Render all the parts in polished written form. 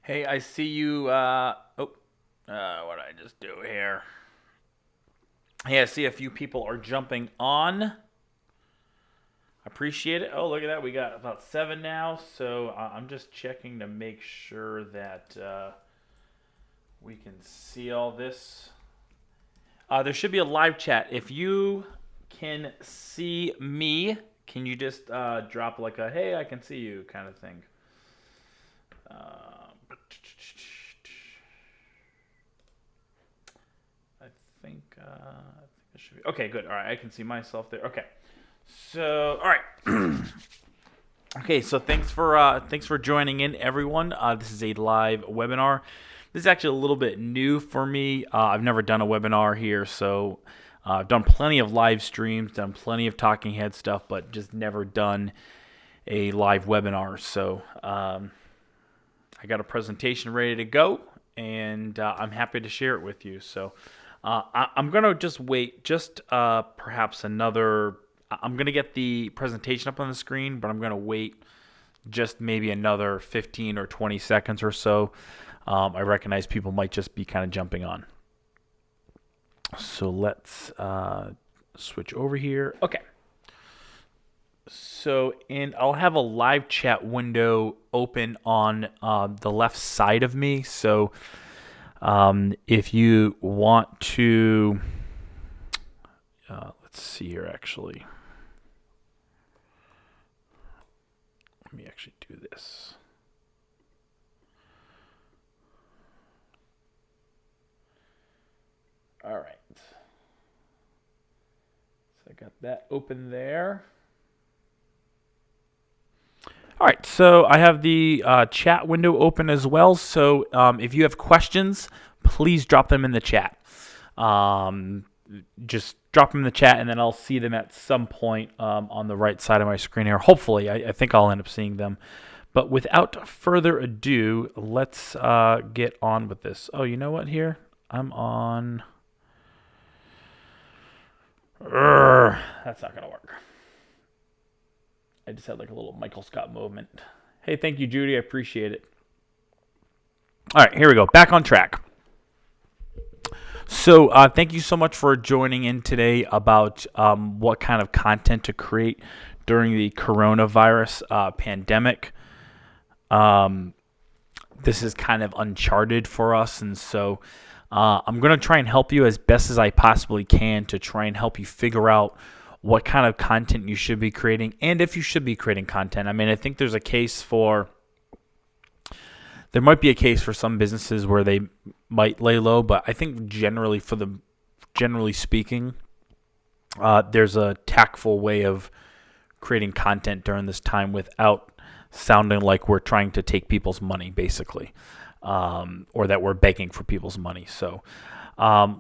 Hey, I see you. What did I just do here? Hey, I see a few people are jumping on. Appreciate it. Oh, look at that. We got about seven now. So I'm just checking to make sure that we can see all this. There should be a live chat. If you can see me, can you just drop like a "Hey, I can see you" kind of thing? I think it should be okay. Good. All right, I can see myself there. Okay. So, all right. Okay, so thanks for joining in, everyone. This is a live webinar. This is actually a little bit new for me. I've never done a webinar here, so I've done plenty of live streams, done plenty of talking head stuff, but just never done a live webinar. So I got a presentation ready to go, and I'm happy to share it with you. So I'm gonna just wait, just perhaps another. I'm gonna get the presentation up on the screen, but I'm gonna wait just maybe another 15 or 20 seconds or so. I recognize people might just be kind of jumping on. So let's switch over here. Okay. So, and I'll have a live chat window open on the left side of me. So, if you want to, let's see here actually. Let me actually do this. All right. So I got that open there. All right, so I have the chat window open as well. So if you have questions, please drop them in the chat. Just drop them in the chat, and then I'll see them at some point on the right side of my screen here. Hopefully, I think I'll end up seeing them. But without further ado, let's get on with this. Oh, you know what here? I'm on... That's not going to work. I just had like a little Michael Scott movement. Hey, thank you, Judy. I appreciate it. All right, here we go. Back on track. So thank you so much for joining in today about what kind of content to create during the coronavirus pandemic. This is kind of uncharted for us, and so I'm going to try and help you as best as I possibly can to try and help you figure out what kind of content you should be creating, and if you should be creating content. I mean, I think there might be a case for some businesses where they might lay low, but I think generally speaking, there's a tactful way of creating content during this time without sounding like we're trying to take people's money, basically, or that we're begging for people's money. So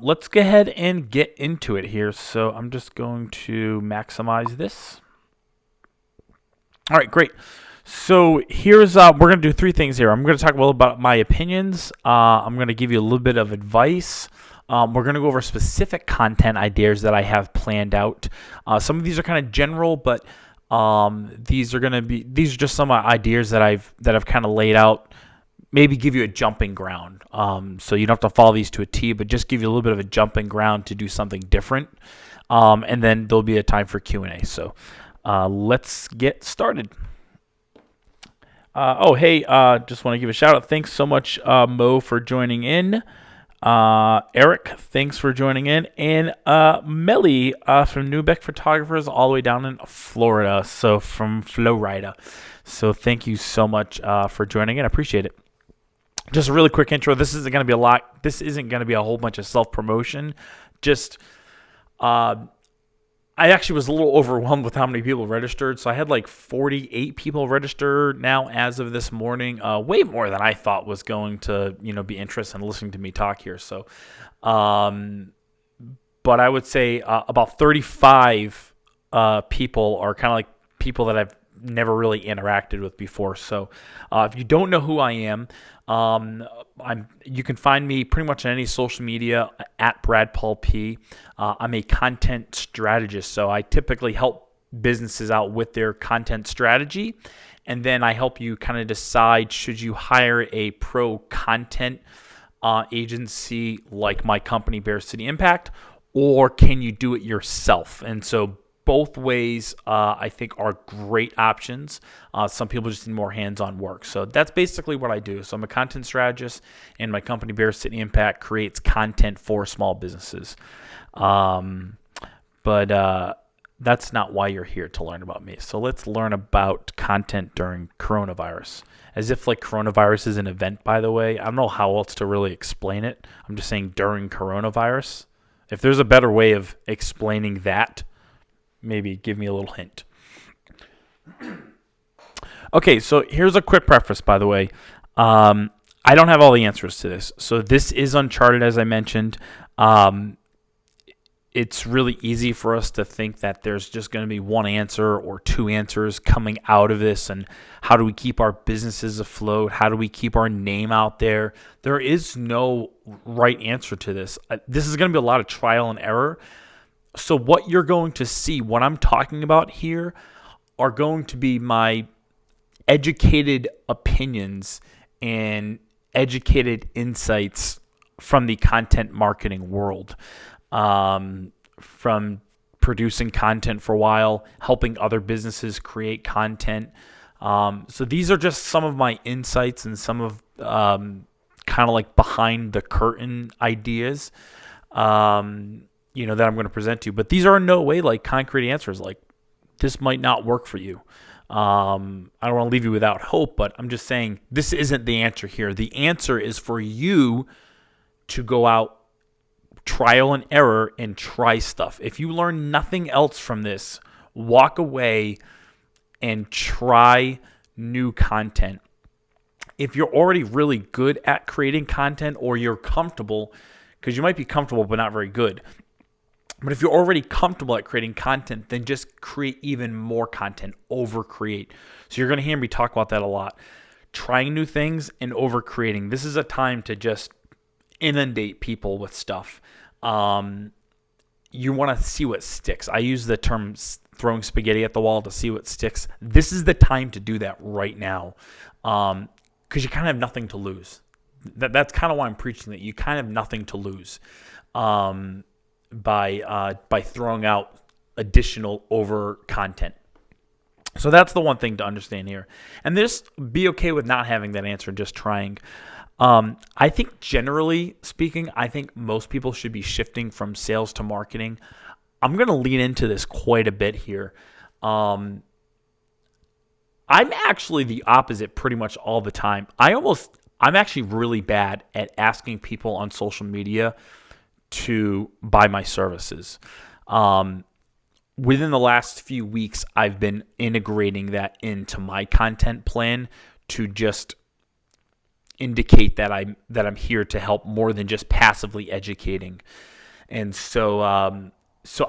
let's go ahead and get into it here. So I'm just going to maximize this. All right, great. So here's we're going to do three things here. I'm going to talk a little about my opinions. I'm going to give you a little bit of advice. We're going to go over specific content ideas that I have planned out. Some of these are kind of general, but these are just some ideas that I've kind of laid out. Maybe give you a jumping ground. So you don't have to follow these to a T, but just give you a little bit of a jumping ground to do something different. And then there'll be a time for Q&A. So let's get started. Just want to give a shout out. Thanks so much, Mo, for joining in. Eric, thanks for joining in. And Melly from Newbeck Photographers all the way down in Florida. So from Florida. So thank you so much for joining in. I appreciate it. Just a really quick intro. This isn't going to be a lot. This isn't going to be a whole bunch of self-promotion. Just I actually was a little overwhelmed with how many people registered. So I had like 48 people registered now as of this morning. Way more than I thought was going to, be interested in listening to me talk here. So, but I would say about 35 people are kind of like people that I've never really interacted with before. So if you don't know who I am, you can find me pretty much on any social media at Brad Paul P. I'm a content strategist, so I typically help businesses out with their content strategy. And then I help you kind of decide, should you hire a pro content agency like my company, Bear City Impact, or can you do it yourself? And so both ways, I think, are great options. Some people just need more hands-on work. So that's basically what I do. So I'm a content strategist, and my company, Bear City Impact, creates content for small businesses. But that's not why you're here to learn about me. So let's learn about content during coronavirus. As if like coronavirus is an event, by the way. I don't know how else to really explain it. I'm just saying during coronavirus. If there's a better way of explaining that, maybe give me a little hint. Okay, so here's a quick preface, by the way. I don't have all the answers to this. So this is uncharted, as I mentioned. It's really easy for us to think that there's just going to be one answer or two answers coming out of this. And how do we keep our businesses afloat? How do we keep our name out there? There is no right answer to this. This is going to be a lot of trial and error. So what you're going to see, what I'm talking about here, are going to be my educated opinions and educated insights from the content marketing world. From producing content for a while, helping other businesses create content. So these are just some of my insights and some of kind of like behind the curtain ideas, that I'm going to present to you. But these are in no way like concrete answers. Like this might not work for you. I don't want to leave you without hope, but I'm just saying this isn't the answer here. The answer is for you to go out, trial and error, and try stuff. If you learn nothing else from this, walk away and try new content. If you're already really good at creating content, or you're comfortable, because you might be comfortable but not very good, but if you're already comfortable at creating content, then just create even more content, over-create. So you're going to hear me talk about that a lot. Trying new things and over-creating. This is a time to just inundate people with stuff. You want to see what sticks. I use the term throwing spaghetti at the wall to see what sticks. This is the time to do that right now, because you kind of have nothing to lose. That's kind of why I'm preaching that. You kind of have nothing to lose by throwing out additional over content. So that's the one thing to understand here. And just be okay with not having that answer, just trying. I think generally speaking, I think most people should be shifting from sales to marketing. I'm going to lean into this quite a bit here. I'm actually the opposite pretty much all the time. I'm actually really bad at asking people on social media to buy my services. Within the last few weeks, I've been integrating that into my content plan to just indicate that I'm here to help more than just passively educating. And so I'm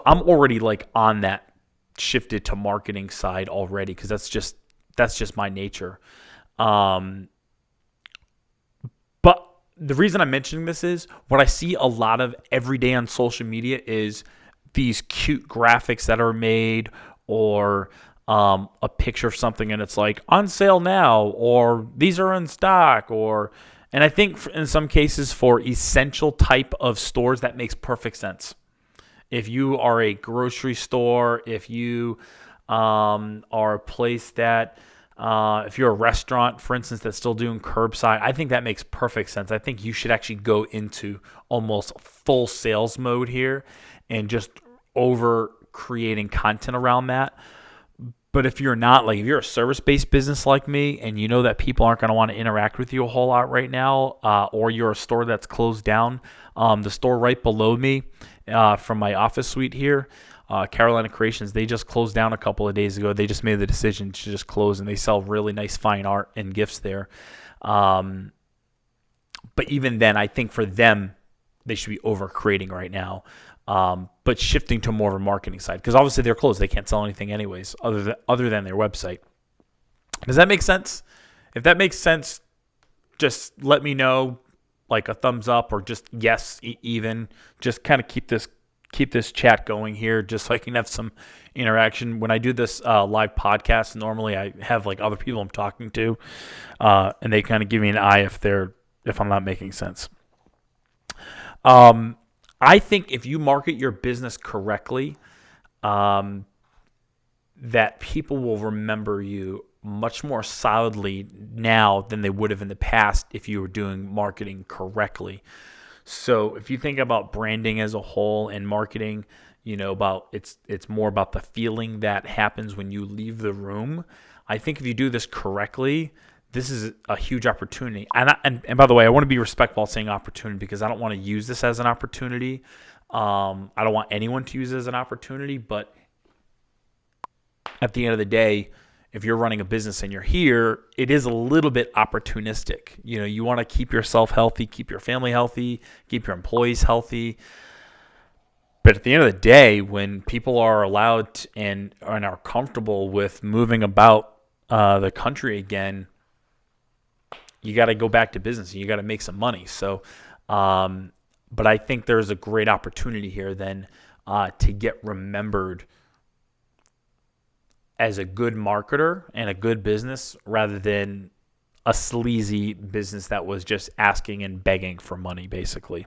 already like on that shifted to marketing side already, because that's just my nature. But the reason I'm mentioning this is what I see a lot of every day on social media is these cute graphics that are made, or a picture of something and it's like on sale now, or these are in stock, and I think in some cases for essential type of stores that makes perfect sense. If you are a grocery store, if you are a place that if you're a restaurant, for instance, that's still doing curbside, I think that makes perfect sense. I think you should actually go into almost full sales mode here and just over creating content around that. But if you're not, like if you're a service-based business like me and you know that people aren't going to want to interact with you a whole lot right now, or you're a store that's closed down, the store right below me from my office suite here, Carolina Creations, they just closed down a couple of days ago. They just made the decision to just close, and they sell really nice fine art and gifts there. But even then, I think for them, they should be over-creating right now. But shifting to more of a marketing side, because obviously they're closed. They can't sell anything anyways other than their website. Does that make sense? If that makes sense, just let me know, like a thumbs up or just yes, even. Just kind of keep this keep this chat going here just so I can have some interaction. When I do this live podcast, normally I have like other people I'm talking to, and they kind of give me an eye if I'm not making sense. I think if you market your business correctly, that people will remember you much more solidly now than they would have in the past if you were doing marketing correctly. So if you think about branding as a whole and marketing, about it's more about the feeling that happens when you leave the room. I think if you do this correctly, this is a huge opportunity. And by the way, I want to be respectful of saying opportunity because I don't want to use this as an opportunity. I don't want anyone to use it as an opportunity, but at the end of the day, if you're running a business and you're here, it is a little bit opportunistic. You want to keep yourself healthy, keep your family healthy, keep your employees healthy. But at the end of the day, when people are allowed and are comfortable with moving about the country again, you got to go back to business and you got to make some money. So, but I think there's a great opportunity here then to get remembered as a good marketer and a good business rather than a sleazy business that was just asking and begging for money, basically.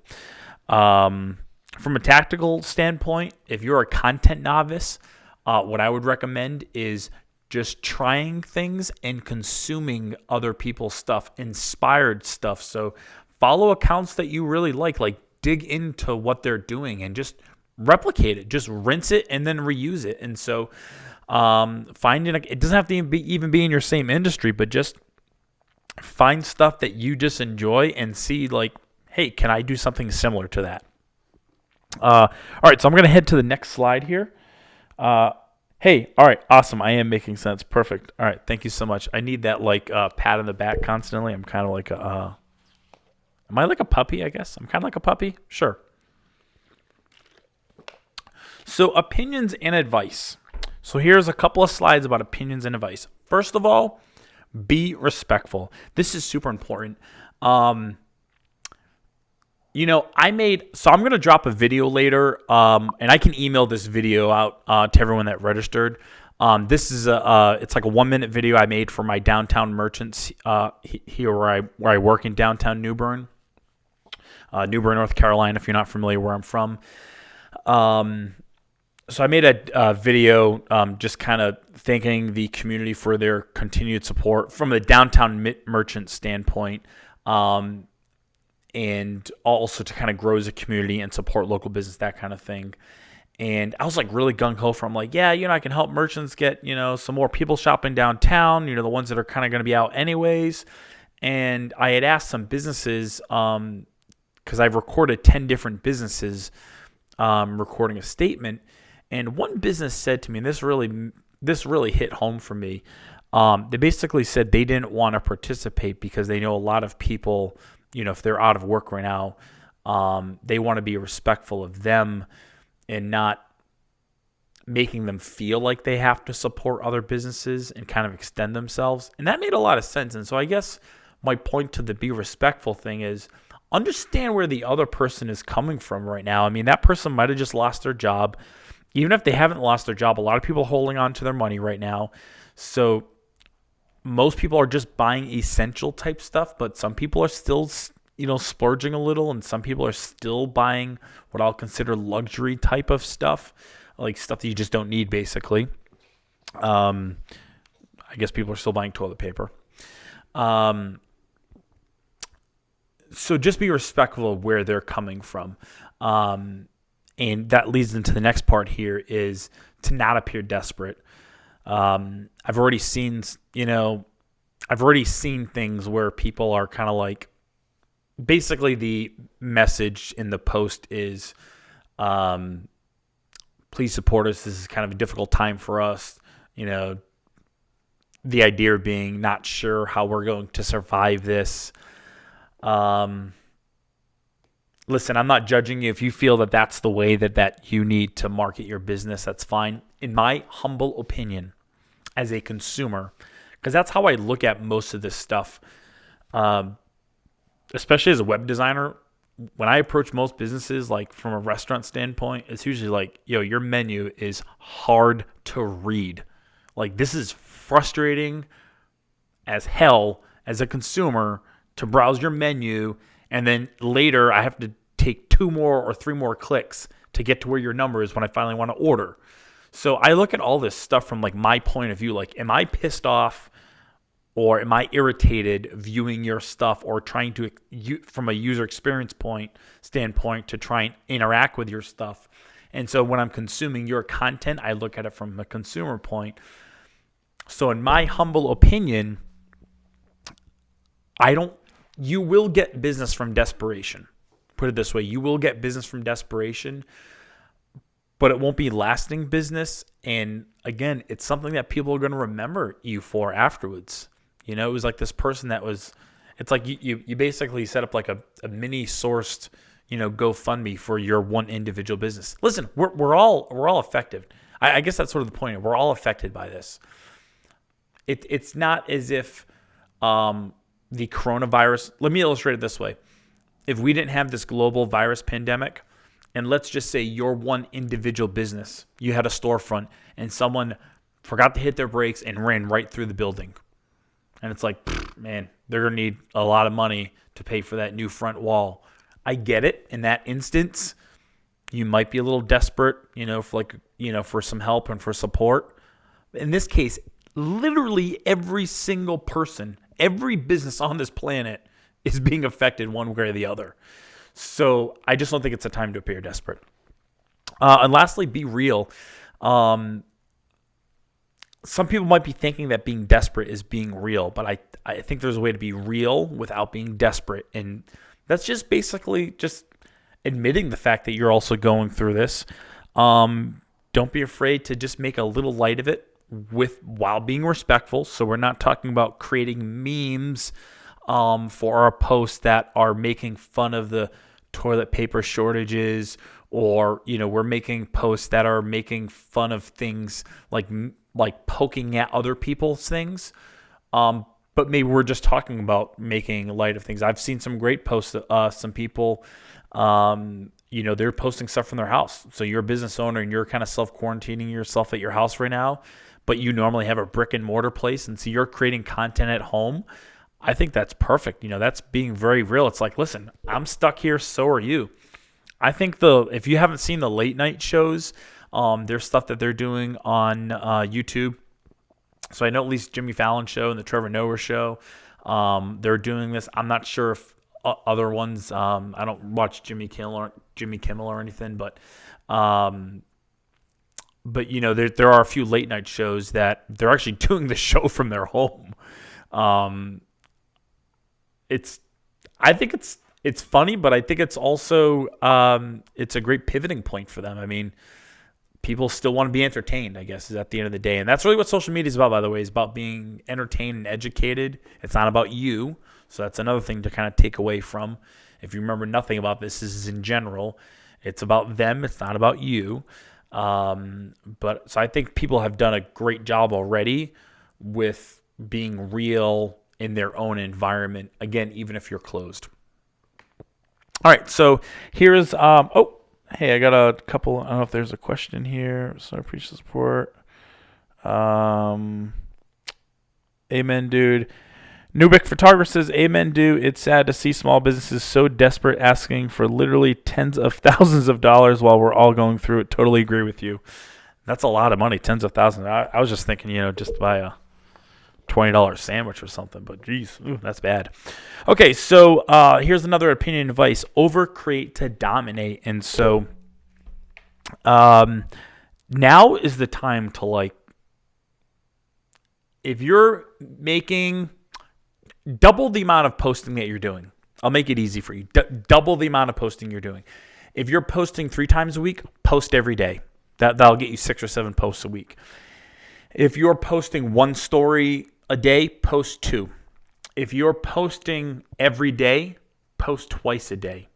From a tactical standpoint, if you're a content novice, what I would recommend is just trying things and consuming other people's stuff, inspired stuff. So follow accounts that you really like dig into what they're doing and just replicate it, just rinse it and then reuse it. And so it doesn't have to even be in your same industry, but just find stuff that you just enjoy and see hey, can I do something similar to that? All right, so I'm going to head to the next slide here. Hey, all right, awesome. I am making sense. Perfect. All right, thank you so much. I need that pat on the back constantly. I'm kind of like am I like a puppy, I guess? I'm kind of like a puppy? Sure. So opinions and advice. So here's a couple of slides about opinions and advice. First of all, be respectful. This is super important. I'm going to drop a video later, and I can email this video out to everyone that registered. This is it's like a 1-minute video I made for my downtown merchants here where I work in downtown New Bern, North Carolina, if you're not familiar where I'm from. So I made a video just kind of thanking the community for their continued support from the downtown merchant standpoint, and also to kind of grow as a community and support local business, that kind of thing. And I was really gung-ho for, I'm like, yeah, I can help merchants get, some more people shopping downtown, the ones that are kind of going to be out anyways. And I had asked some businesses, because I've recorded 10 different businesses recording a statement. And one business said to me, and this really hit home for me. They basically said they didn't want to participate because they know a lot of people, if they're out of work right now, they want to be respectful of them and not making them feel like they have to support other businesses and kind of extend themselves. And that made a lot of sense. And so I guess my point to the be respectful thing is understand where the other person is coming from right now. I mean, that person might have just lost their job. Even if they haven't lost their job, a lot of people are holding on to their money right now. So most people are just buying essential type stuff, but some people are still, splurging a little, and some people are still buying what I'll consider luxury type of stuff, like stuff that you just don't need, basically. I guess people are still buying toilet paper. So just be respectful of where they're coming from. And that leads into the next part here is to not appear desperate. I've already seen things where people are kind of basically the message in the post is, please support us. This is kind of a difficult time for us. The idea being not sure how we're going to survive this. Listen, I'm not judging you. If you feel that that's the way that you need to market your business, that's fine. In my humble opinion, as a consumer, because that's how I look at most of this stuff, especially as a web designer, when I approach most businesses, like from a restaurant standpoint, it's usually like, yo, your menu is hard to read. Like, this is frustrating as hell as a consumer to browse your menu, and then later I have to take 2 more or 3 more clicks to get to where your number is when I finally want to order. So I look at all this stuff from like my point of view. Like, am I pissed off or am I irritated viewing your stuff or trying to, from a user experience standpoint, to try and interact with your stuff? And so when I'm consuming your content, I look at it from a consumer point. So in my humble opinion, you will get business from desperation. Put it this way, you will get business from desperation, but it won't be lasting business. And again, it's something that people are going to remember you for afterwards. You know, it was like this person it's like you basically set up like a mini sourced, GoFundMe for your one individual business. Listen, we're all affected. I guess that's sort of the point. We're all affected by this. It's not as if the coronavirus, let me illustrate it this way. If we didn't have this global virus pandemic, and let's just say you're one individual business, you had a storefront and someone forgot to hit their brakes and ran right through the building. And it's like, man, they're going to need a lot of money to pay for that new front wall. I get it. In that instance, you might be a little desperate, for some help and for support. In this case, literally every single person, every business on this planet is being affected one way or the other. So I just don't think it's a time to appear desperate. And lastly, be real. Some people might be thinking that being desperate is being real, but I think there's a way to be real without being desperate. And that's just basically just admitting the fact that you're also going through this. Don't be afraid to just make a little light of it while being respectful. So we're not talking about creating memes for our posts that are making fun of the toilet paper shortages, or we're making posts that are making fun of things like poking at other people's things. But maybe we're just talking about making light of things. I've seen some great posts. Some people, they're posting stuff from their house. So you're a business owner and you're kind of self-quarantining yourself at your house right now, but you normally have a brick and mortar place, and so you're creating content at home. I think that's perfect. That's being very real. It's like, listen, I'm stuck here, so are you. I think if you haven't seen the late night shows, there's stuff that they're doing on YouTube. So I know at least Jimmy Fallon show and the Trevor Noah show, they're doing this. I'm not sure if other ones. I don't watch Jimmy Kimmel or anything, but there are a few late night shows that they're actually doing the show from their home. I think it's funny, but I think it's also it's a great pivoting point for them. I mean, people still want to be entertained, I guess, is at the end of the day. And that's really what social media is about, by the way, is about being entertained and educated. It's not about you. So that's another thing to kind of take away from. If you remember nothing about this is in general. It's about them. It's not about you. So I think people have done a great job already with being real in their own environment. Again, even if you're closed. All right. So here's, hey, I got a couple. I don't know if there's a question here. So I appreciate the support. Amen, dude. Nubik Photographer says, amen, dude. It's sad to see small businesses so desperate, asking for literally tens of thousands of dollars while we're all going through it. Totally agree with you. That's a lot of money, tens of thousands. I was just thinking, just buy a $20 sandwich or something, but geez, that's bad. Okay, so here's another opinion and advice: overcreate to dominate. And so now is the time to, if you're making double the amount of posting that you're doing, I'll make it easy for you. Double the amount of posting you're doing. If you're posting 3 times a week, post every day. That'll get you 6 or 7 posts a week. If you're posting 1 story a day, post 2. If you're posting every day, post twice a day.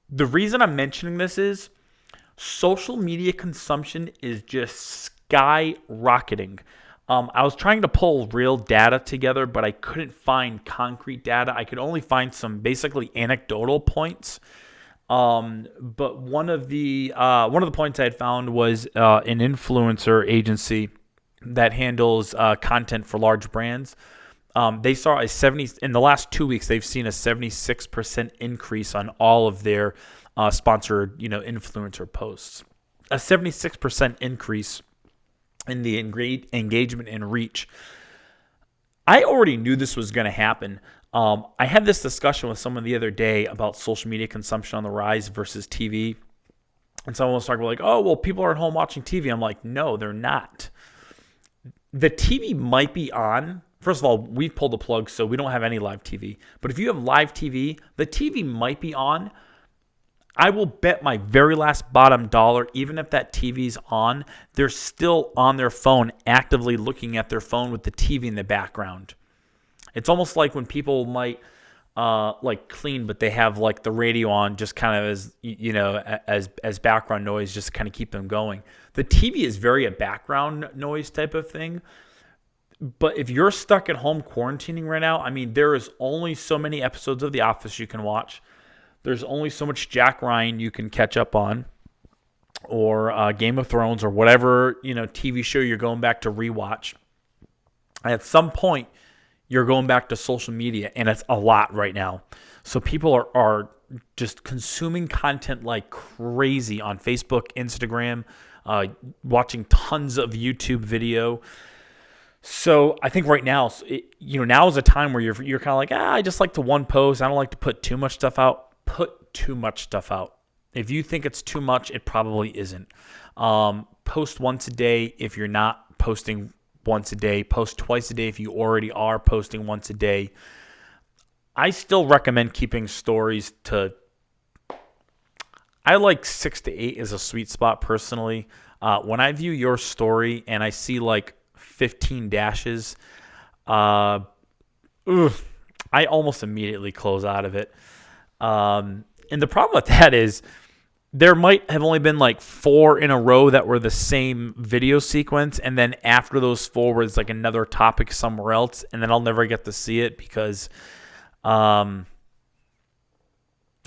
The reason I'm mentioning this is social media consumption is just skyrocketing. I was trying to pull real data together, but I couldn't find concrete data. I could only find some basically anecdotal points. But one of the points I had found was an influencer agency that handles content for large brands. They saw in the last 2 weeks. They've seen a 76% increase on all of their sponsored, influencer posts. A 76% increase in the engagement and reach. I already knew this was going to happen. I had this discussion with someone the other day about social media consumption on the rise versus TV. And someone was talking about oh, well, people are at home watching TV. I'm like, no, they're not. The TV might be on. First of all, we've pulled the plug, so we don't have any live TV. But if you have live TV, the TV might be on. I will bet my very last bottom dollar, even if that TV's on, they're still on their phone, actively looking at their phone with the TV in the background. It's almost like when people might clean, but they have the radio on just kind of as background noise, just to kind of keep them going. The TV is very a background noise type of thing. But if you're stuck at home quarantining right now, I mean, there is only so many episodes of The Office you can watch. There's only so much Jack Ryan you can catch up on, or Game of Thrones, or whatever TV show you're going back to rewatch. At some point, you're going back to social media, and it's a lot right now. So people are just consuming content like crazy on Facebook, Instagram, watching tons of YouTube video. So I think right now, now is a time where you're kind of like, I just like to one post. I don't like to put too much stuff out. Put too much stuff out. If you think it's too much, it probably isn't. Post once a day if you're not posting once a day. Post twice a day if you already are posting once a day. I still recommend keeping stories to, I like 6 to 8 is a sweet spot personally. When I view your story and I see 15 dashes, I almost immediately close out of it. And the problem with that is there might have only been 4 in a row that were the same video sequence, and then after those 4 was another topic somewhere else, and then I'll never get to see it because I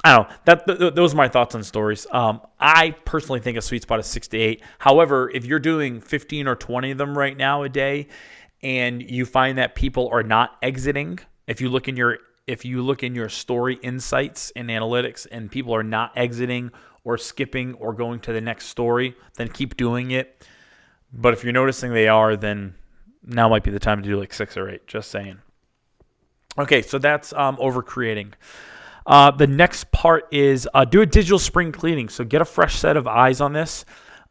don't know. Those are my thoughts on stories. I personally think a sweet spot is 6 to 8. However, if you're doing 15 or 20 of them right now a day, and you find that people are not exiting, if you look in your story insights and analytics, and people are not exiting or skipping or going to the next story, then keep doing it. But if you're noticing they are, then now might be the time to do 6 or 8. Just saying. Okay, so that's over creating. The next part is do a digital spring cleaning. So get a fresh set of eyes on this.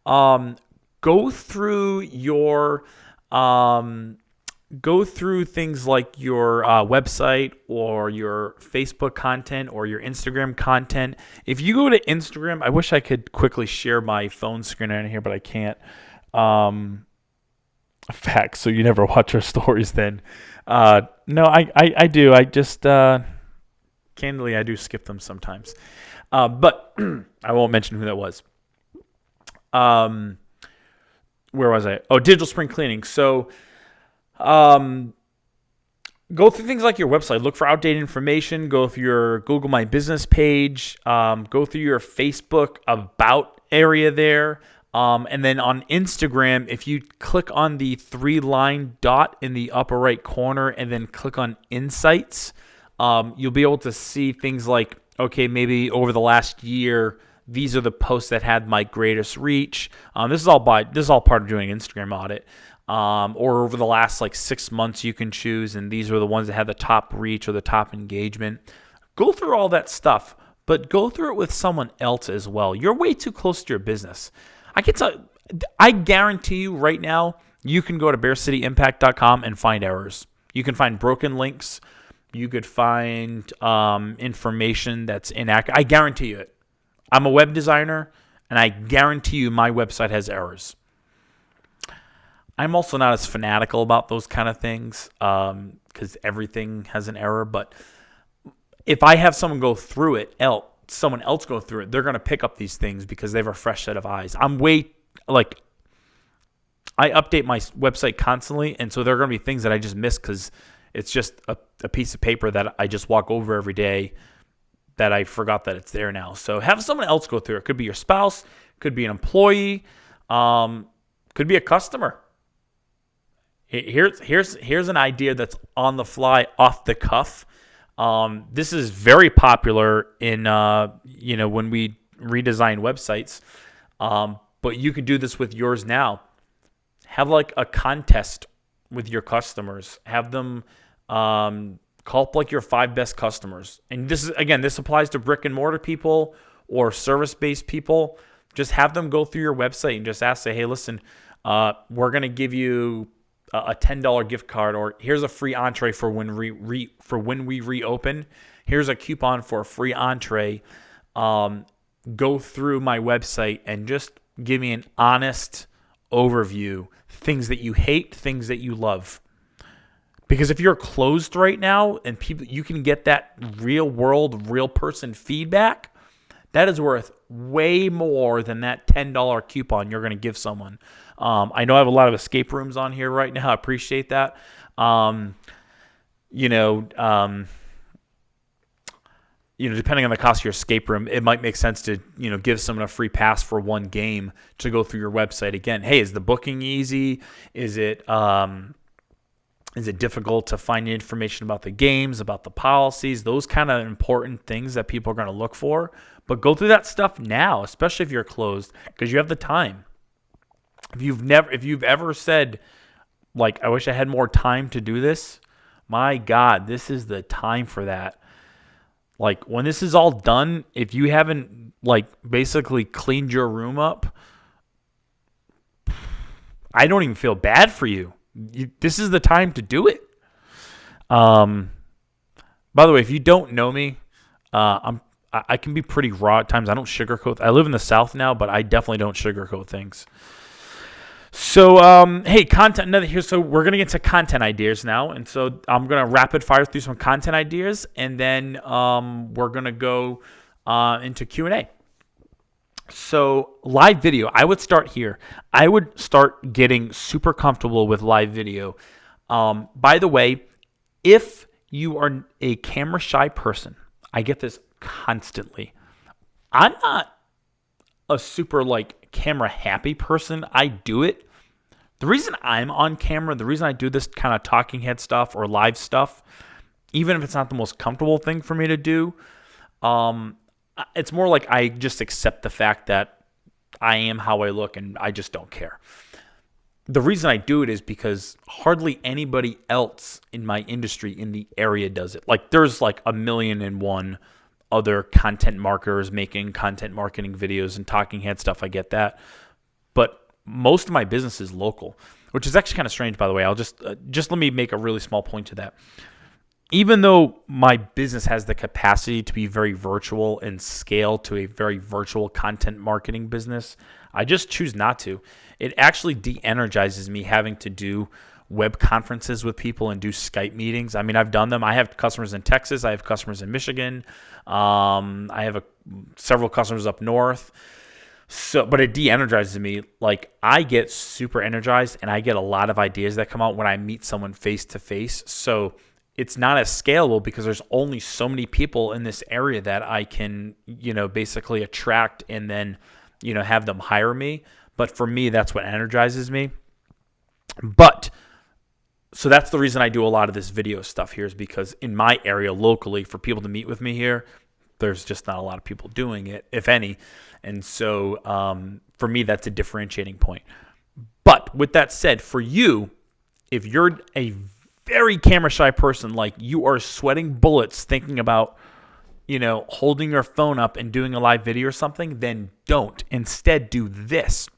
Go through things like your website or your Facebook content or your Instagram content. If you go to Instagram, I wish I could quickly share my phone screen in here, but I can't. Facts, so you never watch our stories then. No, I do. I just, candidly, I do skip them sometimes. But I won't mention who that was. Where was I? Oh, digital spring cleaning. So, go through things like your website. Look for outdated information. Go through your Google My Business page. Go through your Facebook About area there. And then on Instagram, if you click on the 3-line dot in the upper right corner and then click on Insights, you'll be able to see things like, okay, maybe over the last year, these are the posts that had my greatest reach. This is all part of doing an Instagram audit. Or over the last 6 months, you can choose, and these are the ones that had the top reach or the top engagement. Go through all that stuff, but go through it with someone else as well. You're way too close to your business. I guarantee you right now, you can go to bearcityimpact.com and find errors. You can find broken links. You could find information that's inaccurate. I guarantee you it. I'm a web designer, and I guarantee you my website has errors. I'm also not as fanatical about those kind of things because everything has an error. But if I have someone go through it, someone else go through it, they're going to pick up these things because they have a fresh set of eyes. I update my website constantly, and so there are going to be things that I just miss because it's just a piece of paper that I just walk over every day that I forgot that it's there now. So have someone else go through it. It could be your spouse, could be an employee, could be a customer. Here's an idea that's on the fly, off the cuff. This is very popular in when we redesign websites. But you could do this with yours now. Have like a contest with your customers. Have them call up like your 5 best customers. And this applies to brick and mortar people or service-based people. Just have them go through your website and just say, hey, listen, we're going to give you a $10 gift card, or here's a free entree for when we reopen. Here's a coupon for a free entree. Go through my website and just give me an honest overview. Things that you hate, things that you love. Because if you're closed right now and you can get that real world, real person feedback, that is worth way more than that $10 coupon you're going to give someone. I know I have a lot of escape rooms on here right now. I appreciate that. Depending on the cost of your escape room, it might make sense to, give someone a free pass for one game to go through your website again. Hey, is the booking easy? Is it difficult to find information about the games, about the policies, those kind of important things that people are going to look for? But go through that stuff now, especially if you're closed, because you have the time. If you've ever said, like, I wish I had more time to do this, my God, this is the time for that. Like, when this is all done, if you haven't, like, basically cleaned your room up, I don't even feel bad for you. This is the time to do it. By the way, if you don't know me, I can be pretty raw at times. I don't sugarcoat. I live in the South now, but I definitely don't sugarcoat things. So, hey, content. So we're gonna get to content ideas now, and so I'm gonna rapid fire through some content ideas, and then we're gonna go into Q&A. So live video, I would start here. I would start getting super comfortable with live video. By the way, if you are a camera shy person, I get this constantly. I'm not a super camera happy person. I do it. The reason I'm on camera, the reason I do this kind of talking head stuff or live stuff, even if it's not the most comfortable thing for me to do, it's more like I just accept the fact that I am how I look and I just don't care. The reason I do it is because hardly anybody else in my industry in the area does it. Like, there's like 1,000,001 other content marketers making content marketing videos and talking head stuff. I get that. But most of my business is local, which is actually kind of strange, by the way. I'll just let me make a really small point to that. Even though my business has the capacity to be very virtual and scale to a very virtual content marketing business, I just choose not to. It actually de-energizes me having to do web conferences with people and do Skype meetings. I mean, I've done them. I have customers in Texas. I have customers in Michigan. I have several customers up north. But it de-energizes me. Like, I get super energized and I get a lot of ideas that come out when I meet someone face to face. So it's not as scalable because there's only so many people in this area that I can, basically attract and then, have them hire me. But for me, that's what energizes me. So that's the reason I do a lot of this video stuff here, is because in my area locally, for people to meet with me here, there's just not a lot of people doing it, if any. And so for me, that's a differentiating point. But with that said, for you, if you're a very camera shy person, like you are sweating bullets thinking about, holding your phone up and doing a live video or something, then don't. Instead, do this.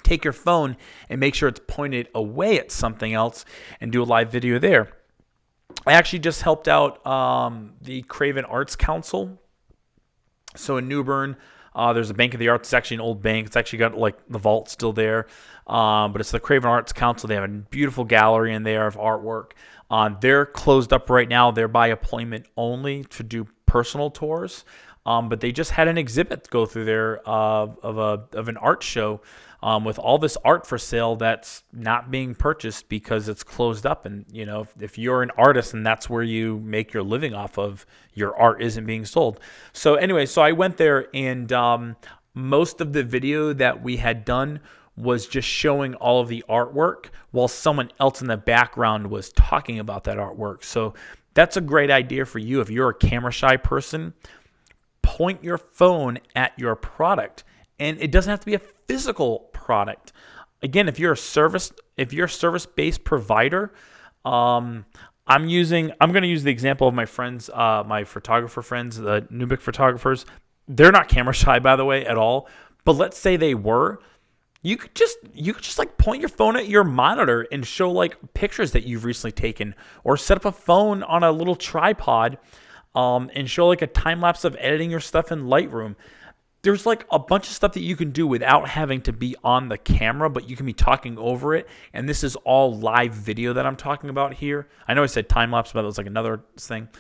Take your phone and make sure it's pointed away at something else and do a live video there. I actually just helped out the Craven Arts Council. So in New Bern, there's a Bank of the Arts. It's actually an old bank. It's actually got the vault still there. But it's the Craven Arts Council. They have a beautiful gallery in there of artwork. They're closed up right now. They're by appointment only to do personal tours, but they just had an exhibit go through there of an art show with all this art for sale that's not being purchased because it's closed up. And if you're an artist and that's where you make your living off of, your art isn't being sold. So anyway, so I went there, and most of the video that we had done was just showing all of the artwork while someone else in the background was talking about that artwork. So that's a great idea for you. If you're a camera shy person, point your phone at your product, and it doesn't have to be a physical product. Again, if you're a service-based provider, I'm going to use the example of my friends, my photographer friends, the Nubic photographers. They're not camera shy, by the way, at all. But let's say they were. You could just like point your phone at your monitor and show like pictures that you've recently taken, or set up a phone on a little tripod and show like a time lapse of editing your stuff in Lightroom. There's like a bunch of stuff that you can do without having to be on the camera, but you can be talking over it. And this is all live video that I'm talking about here. I know I said time lapse, but that was like another thing.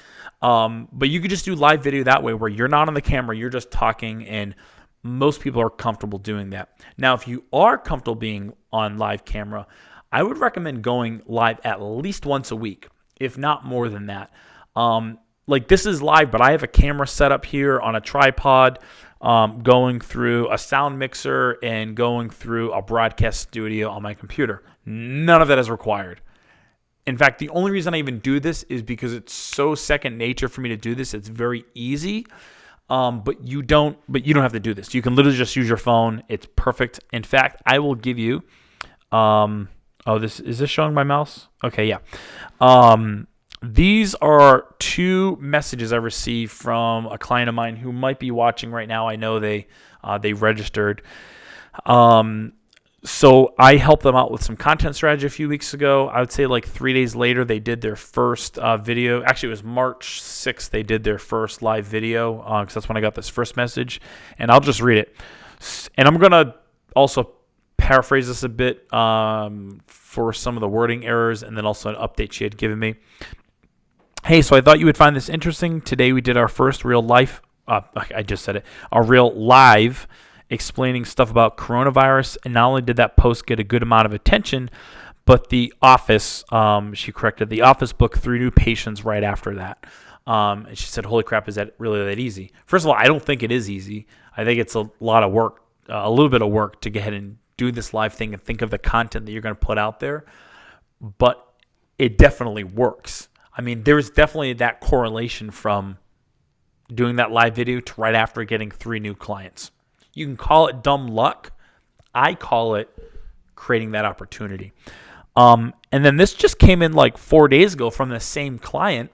But you could just do live video that way, where you're not on the camera, you're just talking, and most people are comfortable doing that. Now, if you are comfortable being on live camera, I would recommend going live at least once a week, if not more than that. Like this is live, but I have a camera set up here on a tripod, going through a sound mixer and going through a broadcast studio on my computer. None of that is required. In fact, the only reason I even do this is because it's so second nature for me to do this. It's very easy. But you don't have to do this. You can literally just use your phone. It's perfect. In fact, I will give you, is this showing my mouse? Okay. Yeah. These are two messages I received from a client of mine who might be watching right now. I know they registered. So I helped them out with some content strategy a few weeks ago. I would say like 3 days later, they did their first video. Actually, it was March 6th. They did their first live video because that's when I got this first message. And I'll just read it. And I'm going to also paraphrase this a bit for some of the wording errors, and then also an update she had given me. Hey, so I thought you would find this interesting. Today we did our first real life, our real live explaining stuff about coronavirus, and not only did that post get a good amount of attention, but the office, she corrected, the office booked 3 new patients right after that. And she said, holy crap, is that really that easy? First of all, I don't think it is easy. I think it's a lot of work, a little bit of work to go ahead and do this live thing and think of the content that you're going to put out there, but it definitely works. I mean, there's definitely that correlation from doing that live video to right after getting 3 new clients. You can call it dumb luck. I call it creating that opportunity. And then this just came in like 4 days ago from the same client.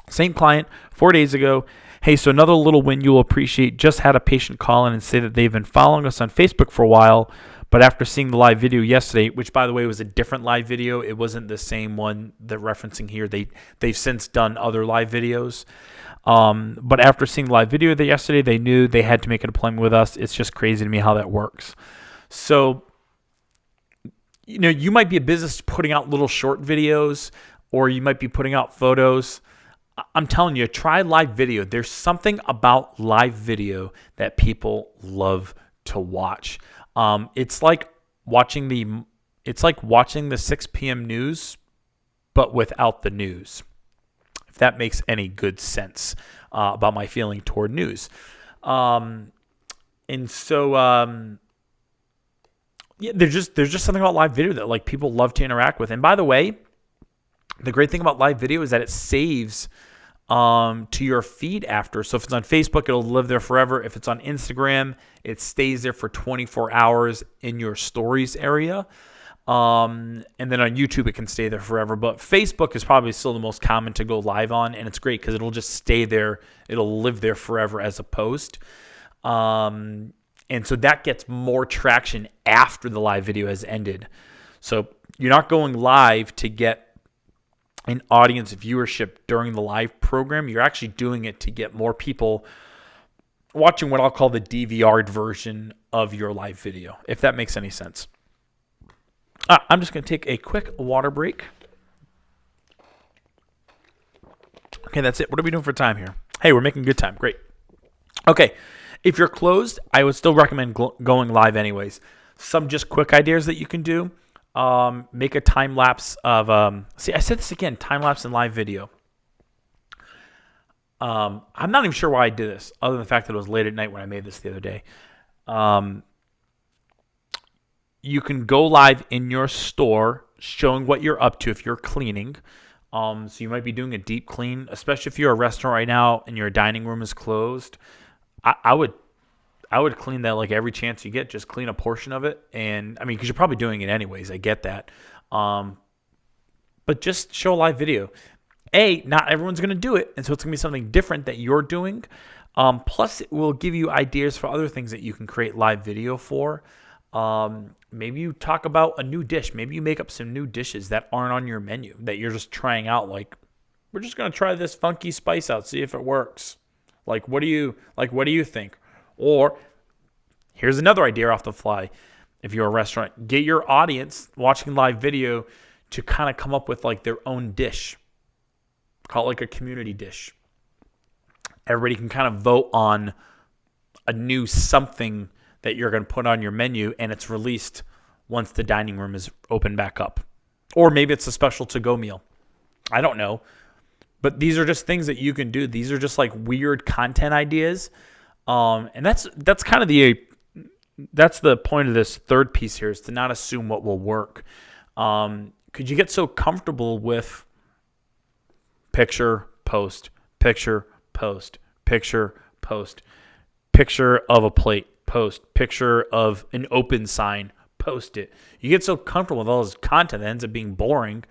4 days ago. Hey, so another little win you'll appreciate. Just had a patient call in and say that they've been following us on Facebook for a while, but after seeing the live video yesterday, which by the way was a different live video, it wasn't the same one they're referencing here. They've since done other live videos. But after seeing the live video yesterday, they knew they had to make an appointment with us. It's just crazy to me how that works. So, you might be a business putting out little short videos, or you might be putting out photos. I'm telling you, try live video. There's something about live video that people love to watch. It's like watching the 6 p.m. news, but without the news. If that makes any good sense about my feeling toward news. And so, there's just something about live video that like people love to interact with. And by the way, the great thing about live video is that it saves to your feed after. So if it's on Facebook, it'll live there forever. If it's on Instagram, it stays there for 24 hours in your stories area. And then on YouTube, it can stay there forever. But Facebook is probably still the most common to go live on, and it's great because it'll just stay there. It'll live there forever as a post. And so that gets more traction after the live video has ended. So you're not going live to get an audience viewership during the live program. You're actually doing it to get more people watching what I'll call the DVR'd version of your live video, if that makes any sense. I'm just going to take a quick water break. Okay, that's it. What are we doing for time here? Hey, Hey, we're making good time. Great. Okay. If you're closed, I would still recommend going live anyways. Some just quick ideas that you can do. Make a time lapse of, I said this again, time lapse and live video. I'm not even sure why I did this, other than the fact that it was late at night when I made this the other day. You can go live in your store showing what you're up to if you're cleaning. So you might be doing a deep clean, especially if you're a restaurant right now and your dining room is closed. I would clean that like every chance you get. Just clean a portion of it, and I mean, because you're probably doing it anyways. I get that, but just show a live video. Not everyone's going to do it, and so it's going to be something different that you're doing. Plus, it will give you ideas for other things that you can create live video for. Maybe you talk about a new dish. Maybe you make up some new dishes that aren't on your menu that you're just trying out. Like, we're just going to try this funky spice out, see if it works. Like, what do you think? Or here's another idea off the fly. If you're a restaurant, get your audience watching live video to kind of come up with like their own dish. Call it like a community dish. Everybody can kind of vote on a new something that you're going to put on your menu, and it's released once the dining room is open back up. Or maybe it's a special to-go meal. I don't know. But these are just things that you can do. These are just like weird content ideas. And that's kind of the point of this third piece here, is to not assume what will work. Could you get so comfortable with picture, post, picture, post, picture, post, picture of a plate, post, picture of an open sign, post it. You get so comfortable with all this content that ends up being boring.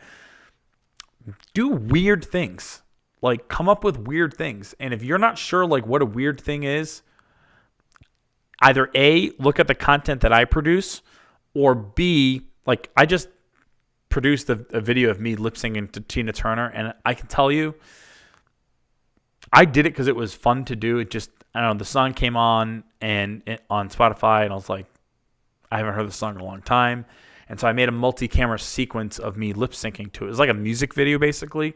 Do weird things. Like, come up with weird things. And if you're not sure like what a weird thing is, either A, look at the content that I produce, or B, like I just produced a video of me lip syncing to Tina Turner, and I can tell you, I did it because it was fun to do. It just, I don't know, the song came on on Spotify, and I was like, I haven't heard the song in a long time. And so I made a multi-camera sequence of me lip syncing to it. It was like a music video, basically.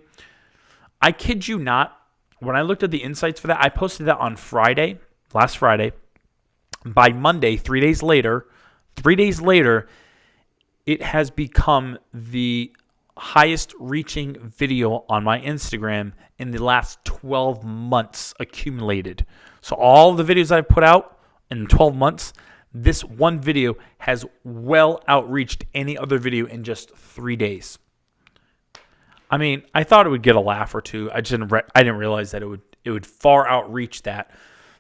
I kid you not, when I looked at the insights for that, I posted that on last Friday. By Monday, 3 days later, it has become the highest reaching video on my Instagram in the last 12 months accumulated. So all the videos I've put out in 12 months, this one video has well outreached any other video in just 3 days. I mean, I thought it would get a laugh or two. I didn't realize that it would far outreach that.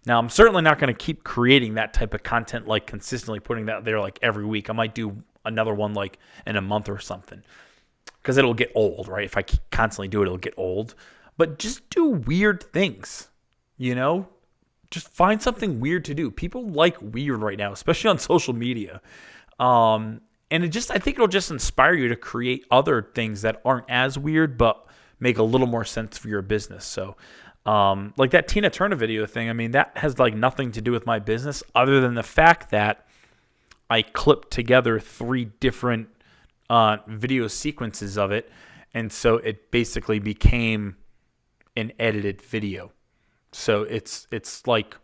Now, I'm certainly not going to keep creating that type of content, like consistently putting that there like every week. I might do another one like in a month or something, because it'll get old, right? If I constantly do it, it'll get old. But just do weird things, Just find something weird to do. People like weird right now, especially on social media. And I think it'll just inspire you to create other things that aren't as weird, but make a little more sense for your business. So, like that Tina Turner video thing, I mean, that has like nothing to do with my business other than the fact that I clipped together 3 different video sequences of it. And so it basically became an edited video. So it's like,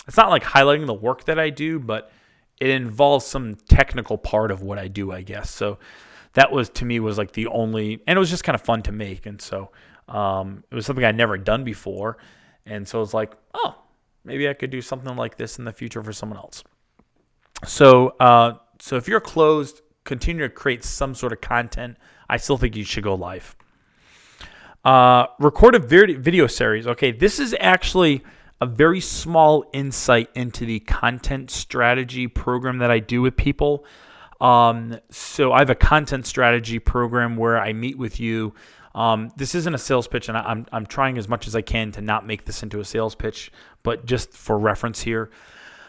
it's not like highlighting the work that I do, but it involves some technical part of what I do, I guess. So that was, to me, was like the only, and it was just kind of fun to make. And so it was something I'd never done before. And so it was like, oh, maybe I could do something like this in the future for someone else. So if you're closed, continue to create some sort of content. I still think you should go live. Record a video series. Okay, this is actually a very small insight into the content strategy program that I do with people. So I have a content strategy program where I meet with you. This isn't a sales pitch, and I'm trying as much as I can to not make this into a sales pitch, but just for reference here.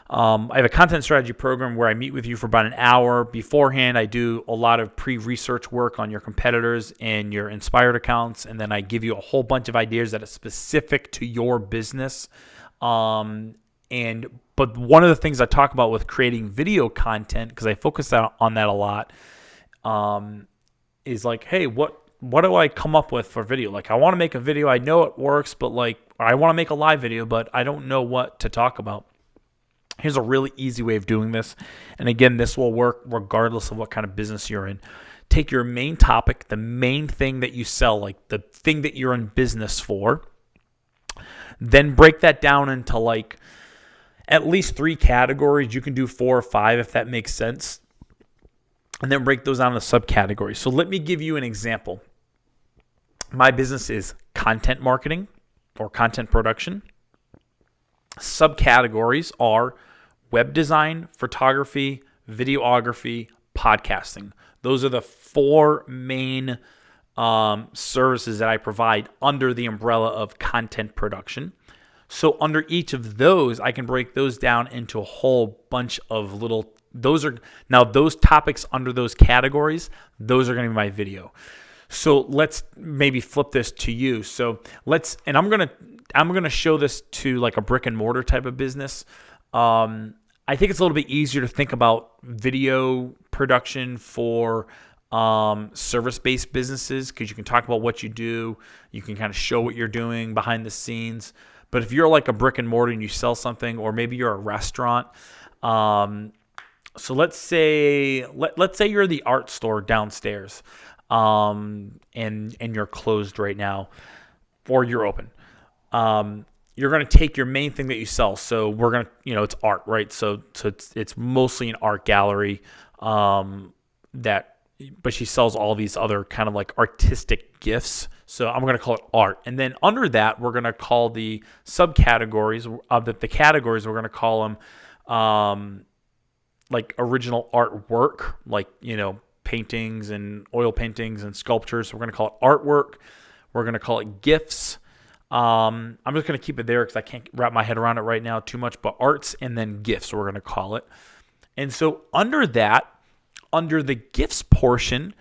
I have a content strategy program where I meet with you for about an hour. Beforehand, I do a lot of pre-research work on your competitors and your Inspired accounts, and then I give you a whole bunch of ideas that are specific to your business. But one of the things I talk about with creating video content, because I focus on that a lot, is like, hey, what what do I come up with for video? Like, I want to make a video. I know it works, but like, I want to make a live video, but I don't know what to talk about. Here's a really easy way of doing this. And again, this will work regardless of what kind of business you're in. Take your main topic, the main thing that you sell, like the thing that you're in business for, then break that down into like at least 3 categories. You can do 4 or 5 if that makes sense. And then break those down into subcategories. So let me give you an example. My business is content marketing or content production. Subcategories are web design, photography, videography, podcasting. Those are the 4 main services that I provide under the umbrella of content production. So under each of those, I can break those down into a whole bunch of little, those topics under those categories, those are going to be my video. So let's maybe flip this to you. So I'm going to show this to like a brick and mortar type of business. I think it's a little bit easier to think about video production for service-based businesses because you can talk about what you do. You can kind of show what you're doing behind the scenes. But if you're like a brick and mortar and you sell something, or maybe you're a restaurant, so let's say you're the art store downstairs, and you're closed right now, or you're open. You're going to take your main thing that you sell. So we're going to, it's art, right? So it's mostly an art gallery, but she sells all these other kind of like artistic gifts. So I'm going to call it art. And then under that, we're going to call the subcategories of the categories, we're going to call them, like original artwork, like, paintings and oil paintings and sculptures. So we're going to call it artwork. We're going to call it gifts. I'm just going to keep it there because I can't wrap my head around it right now too much, but arts and then gifts, we're going to call it. And so under the gifts portion,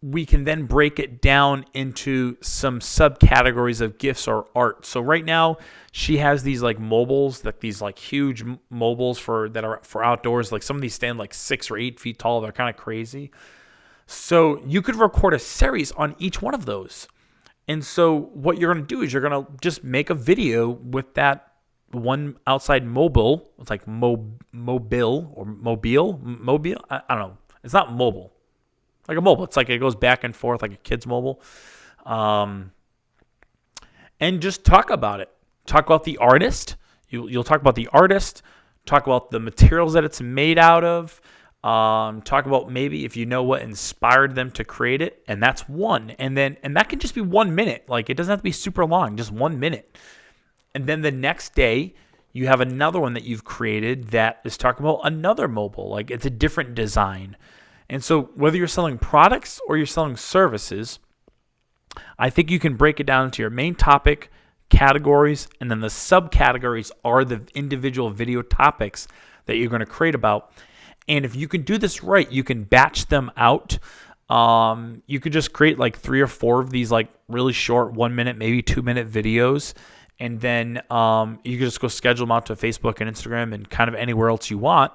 we can then break it down into some subcategories of gifts or art. So right now she has these like mobiles, like these like huge mobiles that are for outdoors. Like some of these stand like 6 or 8 feet tall. They're kind of crazy. So you could record a series on each one of those. And so what you're going to do is you're going to just make a video with that one outside mobile. It's like mobile. I don't know. It's not mobile. Like a mobile. It's like it goes back and forth like a kid's mobile. And just talk about it. Talk about the artist. You'll talk about the artist. Talk about the materials that it's made out of. Talk about maybe if you know what inspired them to create it, and that's one. And that can just be 1 minute. Like it doesn't have to be super long, just 1 minute. And then the next day, you have another one that you've created that is talking about another mobile. Like it's a different design. And so whether you're selling products or you're selling services, I think you can break it down into your main topic, categories, and then the subcategories are the individual video topics that you're going to create about. And if you can do this right, you can batch them out. You could just create like 3 or 4 of these like really short 1 minute, maybe 2 minute videos. And then you can just go schedule them out to Facebook and Instagram and kind of anywhere else you want.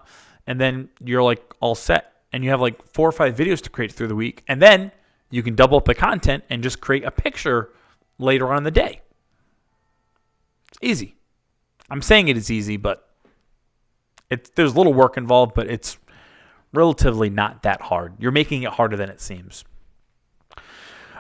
And then you're like all set. And you have like 4 or 5 videos to create through the week. And then you can double up the content and just create a picture later on in the day. It's easy. I'm saying it is easy, but there's a little work involved, but it's relatively not that hard. You're making it harder than it seems.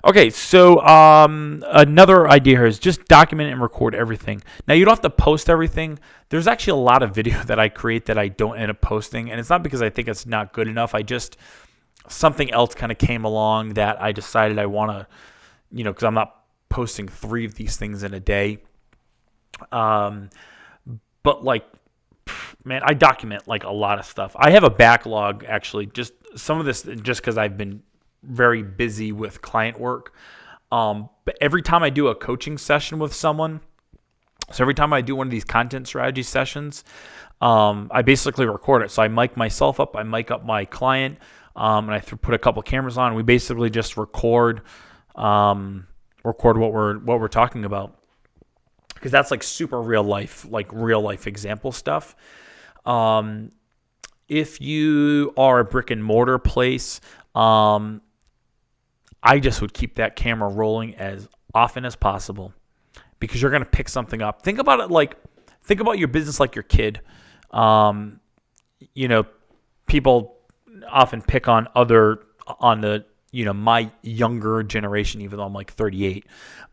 Okay, so another idea here is just document and record everything. Now, you don't have to post everything. There's actually a lot of video that I create that I don't end up posting, and it's not because I think it's not good enough. Something else kind of came along that I decided I want to, because I'm not posting 3 of these things in a day. But like, man, I document like a lot of stuff. I have a backlog, actually, just some of this just because I've been very busy with client work. But every time I do a coaching session with someone, so every time I do one of these content strategy sessions, I basically record it. So I mic myself up, I mic up my client, and I put a couple cameras on. We basically just record what we're talking about, because that's like super real life example stuff. If you are a brick and mortar place, I just would keep that camera rolling as often as possible, because you're going to pick something up. Think about your business like your kid. People often pick on my younger generation, even though I'm like 38.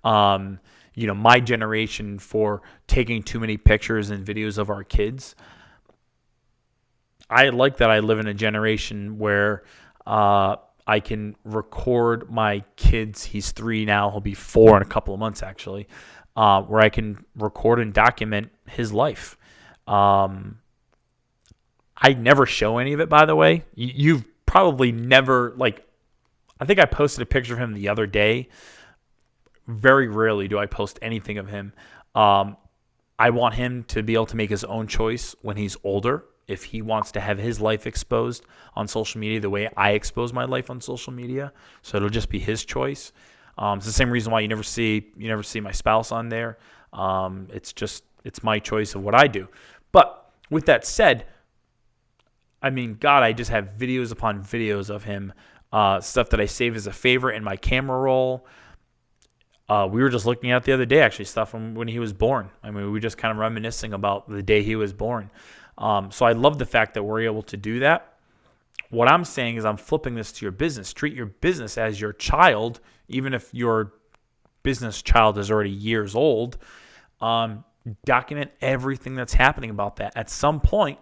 My generation for taking too many pictures and videos of our kids. I like that I live in a generation where I can record my kids. He's 3 now. He'll be 4 in a couple of months, actually, where I can record and document his life. I never show any of it, by the way. You've probably never, I think I posted a picture of him the other day. Very rarely do I post anything of him. I want him to be able to make his own choice when he's older, if he wants to have his life exposed on social media the way I expose my life on social media. So it'll just be his choice. It's the same reason why you never see my spouse on there. It's my choice of what I do. But with that said, I mean, God, I just have videos upon videos of him, stuff that I save as a favorite in my camera roll. We were just looking at the other day, actually, stuff from when he was born. I mean, we were just kind of reminiscing about the day he was born. So I love the fact that we're able to do that. What I'm saying is I'm flipping this to your business. Treat your business as your child, even if your business child is already years old. Document everything that's happening about that. At some point,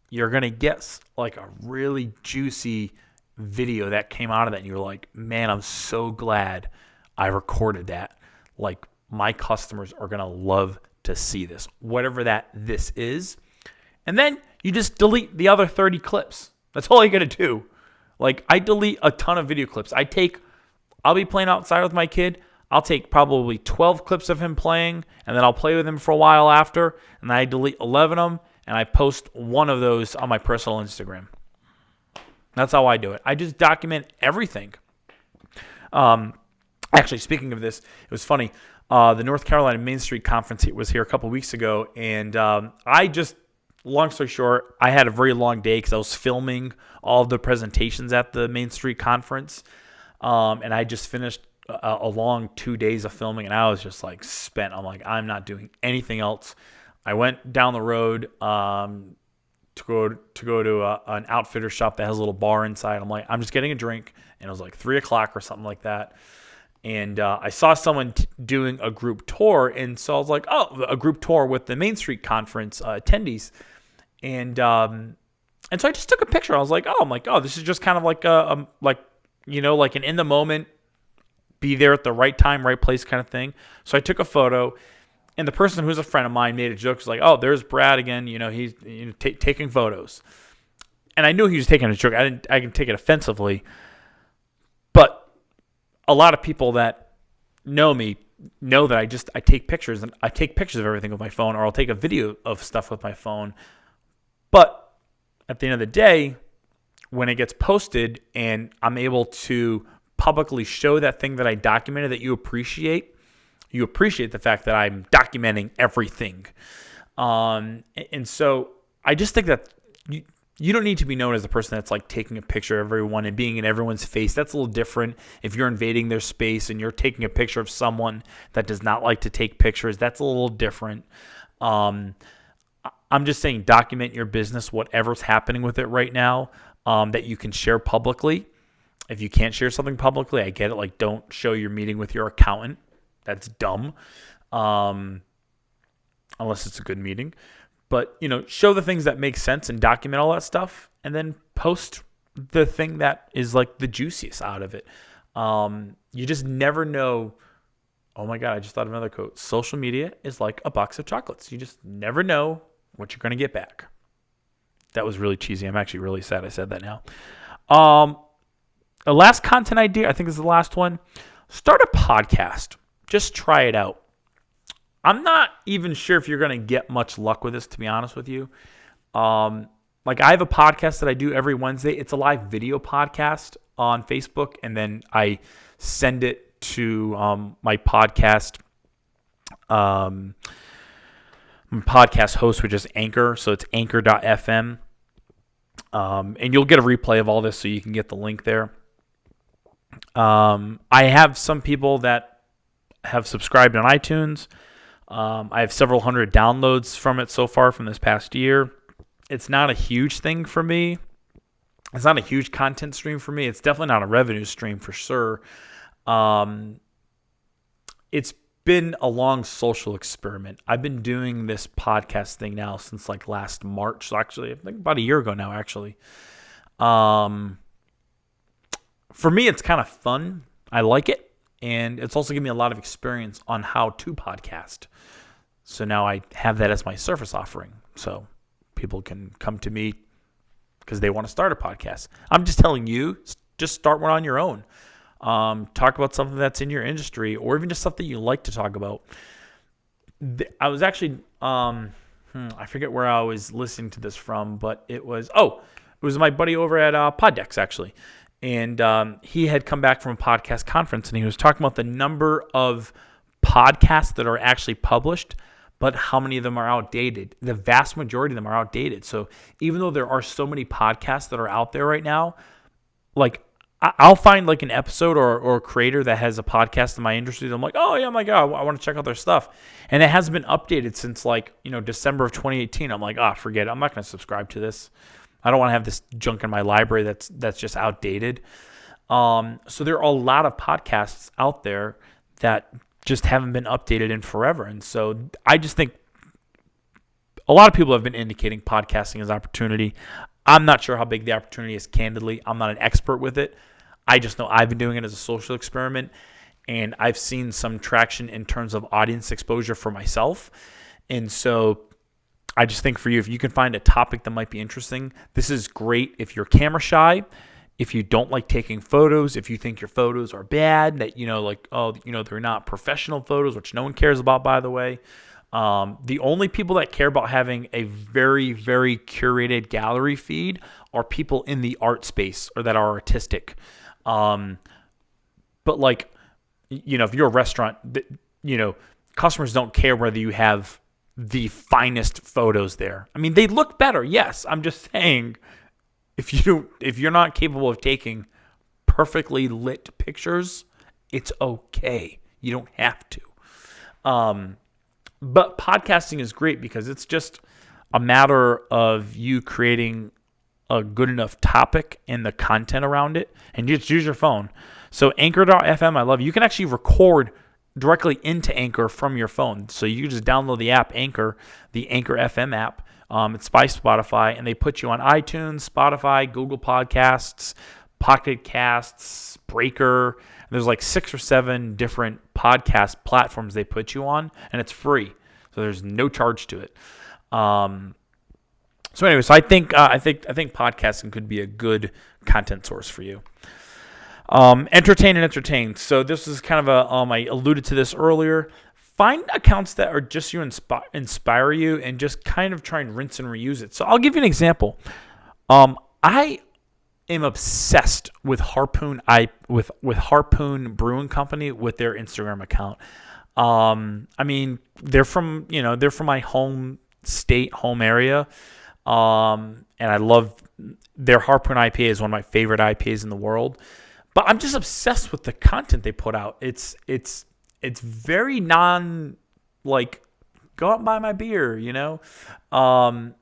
you're going to get like a really juicy video that came out of that, and you're like, man, I'm so glad I recorded that. Like, my customers are going to love to see this, whatever this is. And then you just delete the other 30 clips. That's all you got to do. Like, I delete a ton of video clips. I'll be playing outside with my kid. I'll take probably 12 clips of him playing, and then I'll play with him for a while after, and then I delete 11 of them, and I post one of those on my personal Instagram. That's how I do it. I just document everything. Actually, speaking of this, it was funny. The North Carolina Main Street Conference was here a couple weeks ago, and long story short, I had a very long day because I was filming all of the presentations at the Main Street Conference, and I just finished a long 2 days of filming, and I was just like spent. I'm like, I'm not doing anything else. I went down the road to go to an outfitter shop that has a little bar inside. I'm like, I'm just getting a drink, and it was like 3:00 or something like that. And I saw someone doing a group tour, and so I was like, oh, a group tour with the Main Street Conference attendees. And so I just took a picture. I was like, this is just kind of like an in the moment, be there at the right time, right place kind of thing. So I took a photo, and the person who's a friend of mine made a joke. He's like, oh, there's Brad again. He's taking photos. And I knew he was taking a joke. I can take it offensively. But a lot of people that know me know that I take pictures, and I take pictures of everything with my phone, or I'll take a video of stuff with my phone. But at the end of the day, when it gets posted and I'm able to publicly show that thing that I documented that you appreciate the fact that I'm documenting everything. And so I just think that you don't need to be known as the person that's like taking a picture of everyone and being in everyone's face. That's a little different. If you're invading their space and you're taking a picture of someone that does not like to take pictures, that's a little different. I'm just saying, document your business, whatever's happening with it right now, that you can share publicly. If you can't share something publicly, I get it. Like, don't show your meeting with your accountant. That's dumb. Unless it's a good meeting. But, show the things that make sense and document all that stuff, and then post the thing that is like the juiciest out of it. You just never know. Oh my God, I just thought of another quote. Social media is like a box of chocolates. You just never know what you're going to get back. That was really cheesy. I'm actually really sad I said that now. The last content idea, I think this is the last one. Start a podcast. Just try it out. I'm not even sure if you're going to get much luck with this, to be honest with you. I have a podcast that I do every Wednesday. It's a live video podcast on Facebook, and then I send it to my podcast host, which is Anchor. So it's anchor.fm. And you'll get a replay of all this, so you can get the link there. I have some people that have subscribed on iTunes. I have several hundred downloads from it so far from this past year. It's not a huge thing for me. It's not a huge content stream for me. It's definitely not a revenue stream for sure. It's been a long social experiment. I've been doing this podcast thing now since like last March. So actually, I think about a year ago now, actually. For me, it's kind of fun. I like it. And it's also given me a lot of experience on how to podcast. So now I have that as my service offering. So people can come to me because they want to start a podcast. I'm just telling you, just start one on your own. Talk about something that's in your industry or even just something you like to talk about. I was actually, I forget where I was listening to this from, but it was my buddy over at Poddex, actually. And he had come back from a podcast conference, and he was talking about the number of podcasts that are actually published, but how many of them are outdated. The vast majority of them are outdated. So even though there are so many podcasts that are out there right now, like I'll find like an episode or a creator that has a podcast in my industry that I'm like, oh yeah, my God, I want to check out their stuff. And it hasn't been updated since like, December of 2018. I'm like, forget it. I'm not going to subscribe to this. I don't want to have this junk in my library that's just outdated. So there are a lot of podcasts out there that just haven't been updated in forever. And so I just think a lot of people have been indicating podcasting as an opportunity. I'm not sure how big the opportunity is, candidly. I'm not an expert with it. I just know I've been doing it as a social experiment, and I've seen some traction in terms of audience exposure for myself. And so I just think for you, if you can find a topic that might be interesting, this is great if you're camera shy, if you don't like taking photos, if you think your photos are bad, that, they're not professional photos, which no one cares about, by the way. The only people that care about having a very, very curated gallery feed are people in the art space or that are artistic. But like, if you're a restaurant, customers don't care whether you have the finest photos there. I mean, they look better. Yes. I'm just saying if you're not capable of taking perfectly lit pictures, it's okay. You don't have to. But podcasting is great because it's just a matter of you creating a good enough topic and the content around it, and you just use your phone. So Anchor.fm, I love it. You can actually record directly into Anchor from your phone. So you just download the app Anchor, the Anchor FM app. It's by Spotify, and they put you on iTunes, Spotify, Google Podcasts, Pocket Casts, Breaker. There's like 6 or 7 different podcast platforms they put you on, and it's free. So there's no charge to it. So anyway, I think podcasting could be a good content source for you. Entertain and entertain. So this is kind of I alluded to this earlier. Find accounts that are just inspire you, and just kind of try and rinse and reuse it. So I'll give you an example. I am obsessed with Harpoon with Harpoon Brewing Company with their Instagram account. I mean, they're from my home state, home area. And I love their Harpoon IPA is one of my favorite IPAs in the world. But I'm just obsessed with the content they put out. It's very like go out and buy my beer, And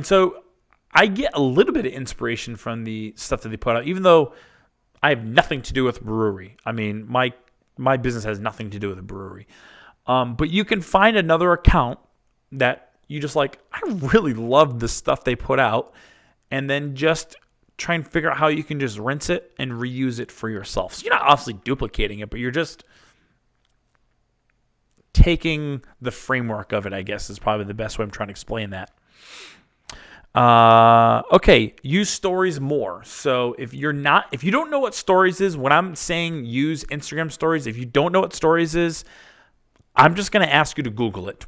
so I get a little bit of inspiration from the stuff that they put out, even though I have nothing to do with brewery. I mean, my business has nothing to do with a brewery. But you can find another account that you just like, I really love the stuff they put out, and then just try and figure out how you can just rinse it and reuse it for yourself. So you're not obviously duplicating it, but you're just taking the framework of it, I guess, is probably the best way I'm trying to explain that. Okay, use stories more. So if you don't know what stories is, when I'm saying use Instagram stories, if you don't know what stories is, I'm just going to ask you to Google it.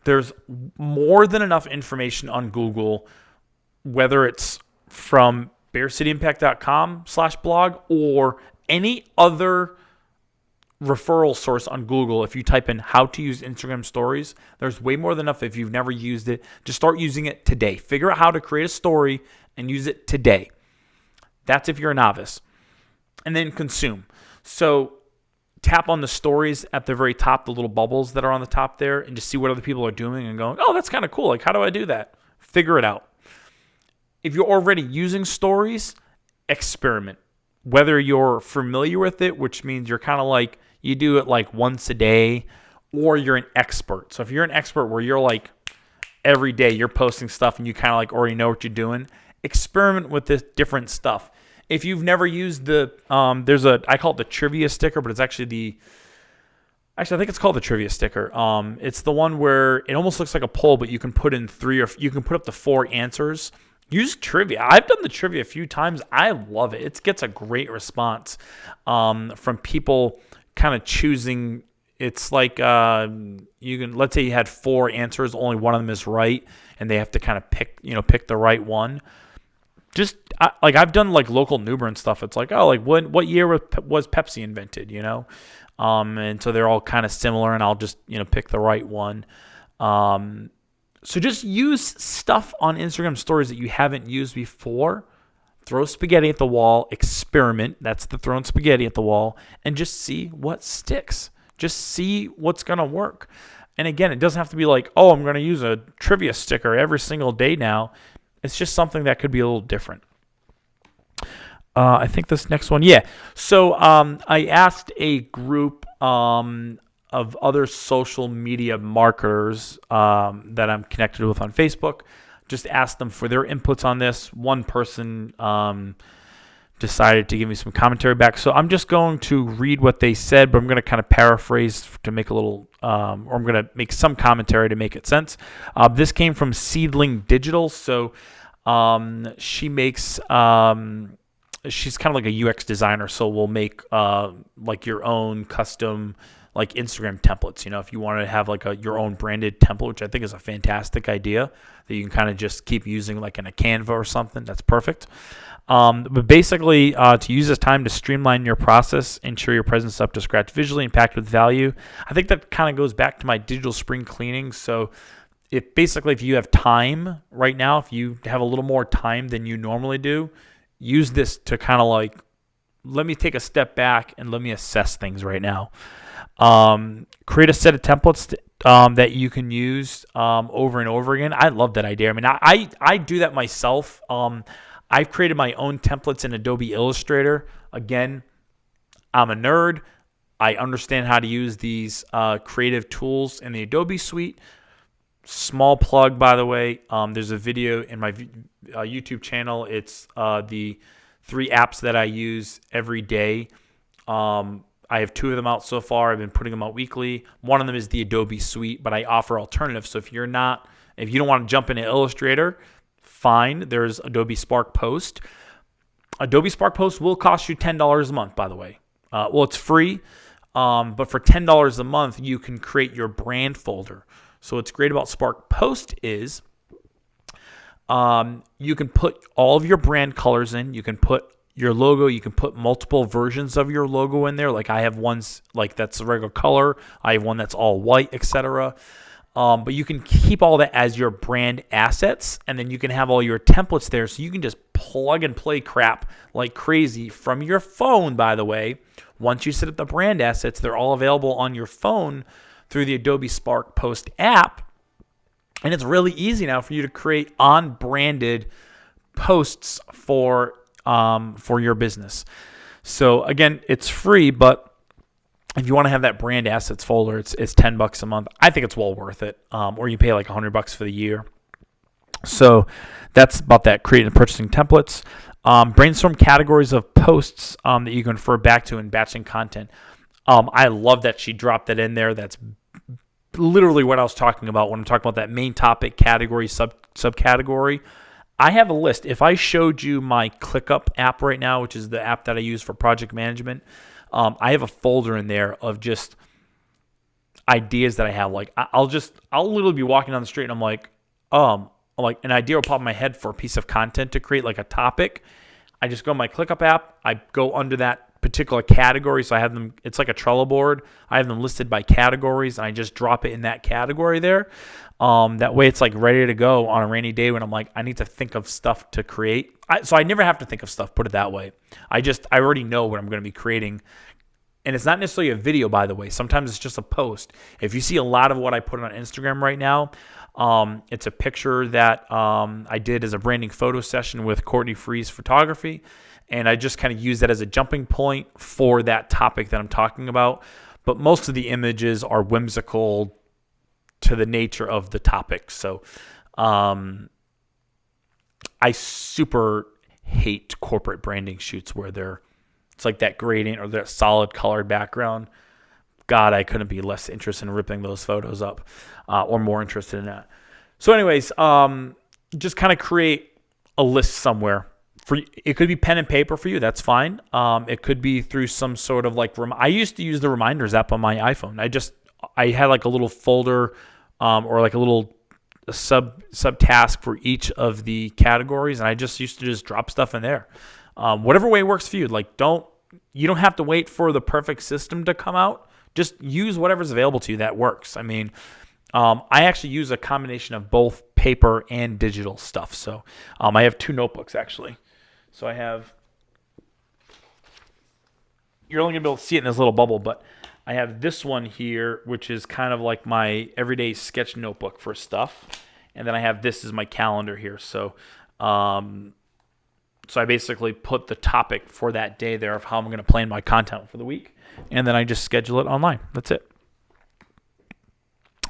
There's more than enough information on Google, whether it's from bearcityimpact.com/blog or any other referral source on Google. If you type in how to use Instagram stories, there's way more than enough. If you've never used it, just start using it today. Figure out how to create a story and use it today. That's if you're a novice. and then consume. So tap on the stories at the very top, the little bubbles that are on the top there, and just see what other people are doing and going, oh, that's kind of cool. Like, how do I do that? Figure it out. If you're already using stories, experiment. Whether you're familiar with it, which means you're kind of like, you do it like once a day, or you're an expert. So if you're an expert where you're like every day you're posting stuff and you kind of like already know what you're doing, experiment with this different stuff. If you've never used the, I call it the trivia sticker, but it's actually I think it's called the trivia sticker. It's the one where it almost looks like a poll, but you can put in you can put up to 4 answers. Use trivia. I've done the trivia a few times. I love it. It gets a great response from people kind of choosing. It's like let's say you had 4 answers, only one of them is right, and they have to kind of pick the right one. I've done like local Nuber and stuff. It's like, oh, like what year was Pepsi invented? And so they're all kind of similar, and I'll just pick the right one. So just use stuff on Instagram stories that you haven't used before. Throw spaghetti at the wall, experiment. That's the throwing spaghetti at the wall, and just see what sticks. Just see what's going to work. And again, it doesn't have to be like, oh, I'm going to use a trivia sticker every single day now. It's just something that could be a little different. I think this next one, yeah. So I asked a group of other social media marketers that I'm connected with on Facebook. Just asked them for their inputs on this. One person decided to give me some commentary back. So I'm just going to read what they said, but I'm going to kind of paraphrase to make a little, or I'm going to make some commentary to make it sense. This came from Seedling Digital. So she makes, she's kind of like a UX designer. So we'll make like your own custom like Instagram templates. If you want to have like your own branded template, which I think is a fantastic idea that you can kind of just keep using like in a Canva or something, that's perfect. But basically, to use this time to streamline your process, ensure your presence up to scratch visually and packed with value. I think that kind of goes back to my digital spring cleaning. So if you have time right now, if you have a little more time than you normally do, use this to kind of like, let me take a step back and let me assess things right now. Create a set of templates that you can use over and over again. I love that idea. I mean, I do that myself. I've created my own templates in Adobe Illustrator. Again, I'm a nerd. I understand how to use these creative tools in the Adobe suite. Small plug, by the way. There's a video in my YouTube channel. It's the 3 apps that I use every day. I have 2 of them out so far. I've been putting them out weekly. One of them is the Adobe suite, but I offer alternatives. So if you don't want to jump into Illustrator, fine. There's Adobe Spark Post. Adobe Spark Post will cost you $10 a month, by the way. Well, it's free, but for $10 a month, you can create your brand folder. So what's great about Spark Post is you can put all of your brand colors in. You can put your logo. You can put multiple versions of your logo in there. Like I have ones like that's a regular color. I have one that's all white, etc. But you can keep all that as your brand assets, and then you can have all your templates there. So you can just plug and play crap like crazy from your phone, by the way. Once you set up the brand assets, they're all available on your phone through the Adobe Spark Post app. And it's really easy now for you to create on-branded posts for your business. So again, it's free, but if you want to have that brand assets folder, it's $10 a month. I think it's well worth it. Or you pay like $100 for the year. So that's about that. Creating and purchasing templates. Brainstorm categories of posts that you can refer back to in batching content. I love that she dropped that in there. That's literally what I was talking about when I'm talking about that main topic category subcategory. I have a list. If I showed you my ClickUp app right now, which is the app that I use for project management, I have a folder in there of just ideas that I have. Like I'll literally be walking down the street and I'm like an idea will pop in my head for a piece of content to create, like a topic. I just go to my ClickUp app. I go under that particular category. So I have them, it's like a Trello board. I have them listed by categories and I just drop it in that category there. That way it's like ready to go on a rainy day when I'm like, I need to think of stuff to create. So I never have to think of stuff, put it that way. I already know what I'm going to be creating. And it's not necessarily a video, by the way. Sometimes it's just a post. If you see a lot of what I put on Instagram right now, it's a picture that I did as a branding photo session with Courtney Freeze Photography. And I just kind of use that as a jumping point for that topic that I'm talking about. But most of the images are whimsical to the nature of the topic. So I super hate corporate branding shoots where it's like that gradient or that solid colored background. God, I couldn't be less interested in ripping those photos up or more interested in that. So anyways, just kind of create a list somewhere. It could be pen and paper for you. That's fine. It could be through some sort of like, I used to use the reminders app on my iPhone. I had like a little folder or like a little sub task for each of the categories. And I just used to just drop stuff in there. Whatever way works for you. Like you don't have to wait for the perfect system to come out. Just use whatever's available to you that works. I mean, I actually use a combination of both paper and digital stuff. So I have 2 notebooks actually. So I have, you're only going to be able to see it in this little bubble, but I have this one here, which is kind of like my everyday sketch notebook for stuff. And then I have this as my calendar here. So I basically put the topic for that day there of how I'm going to plan my content for the week. And then I just schedule it online. That's it.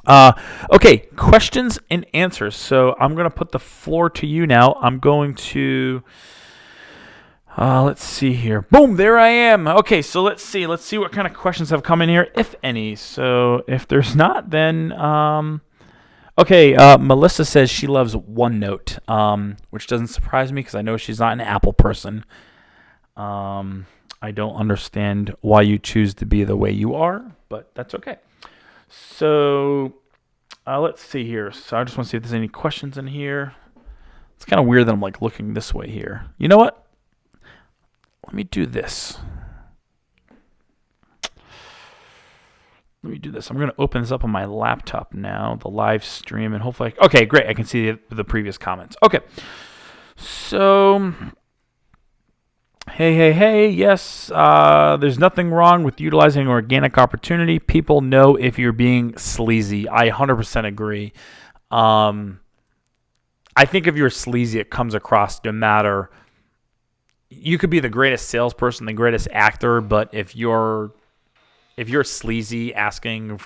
Okay, questions and answers. So I'm going to put the floor to you now. I'm going to... let's see here. Boom, there I am. Okay, so let's see what kind of questions have come in here, if any. So if there's not, then okay. Melissa says she loves OneNote, which doesn't surprise me because I know she's not an Apple person. I don't understand why you choose to be the way you are, but that's okay. So let's see here. So I just want to see if there's any questions in here. It's kind of weird that I'm like looking this way here. You know what? Let me do this. I'm going to open this up on my laptop now, the live stream, and hopefully... Okay, great. I can see the previous comments. Okay. So... Hey, yes, there's nothing wrong with utilizing organic opportunity. People know if you're being sleazy. I 100% agree. I think if you're sleazy, it comes across no matter... You could be the greatest salesperson, the greatest actor, but if you're sleazy, asking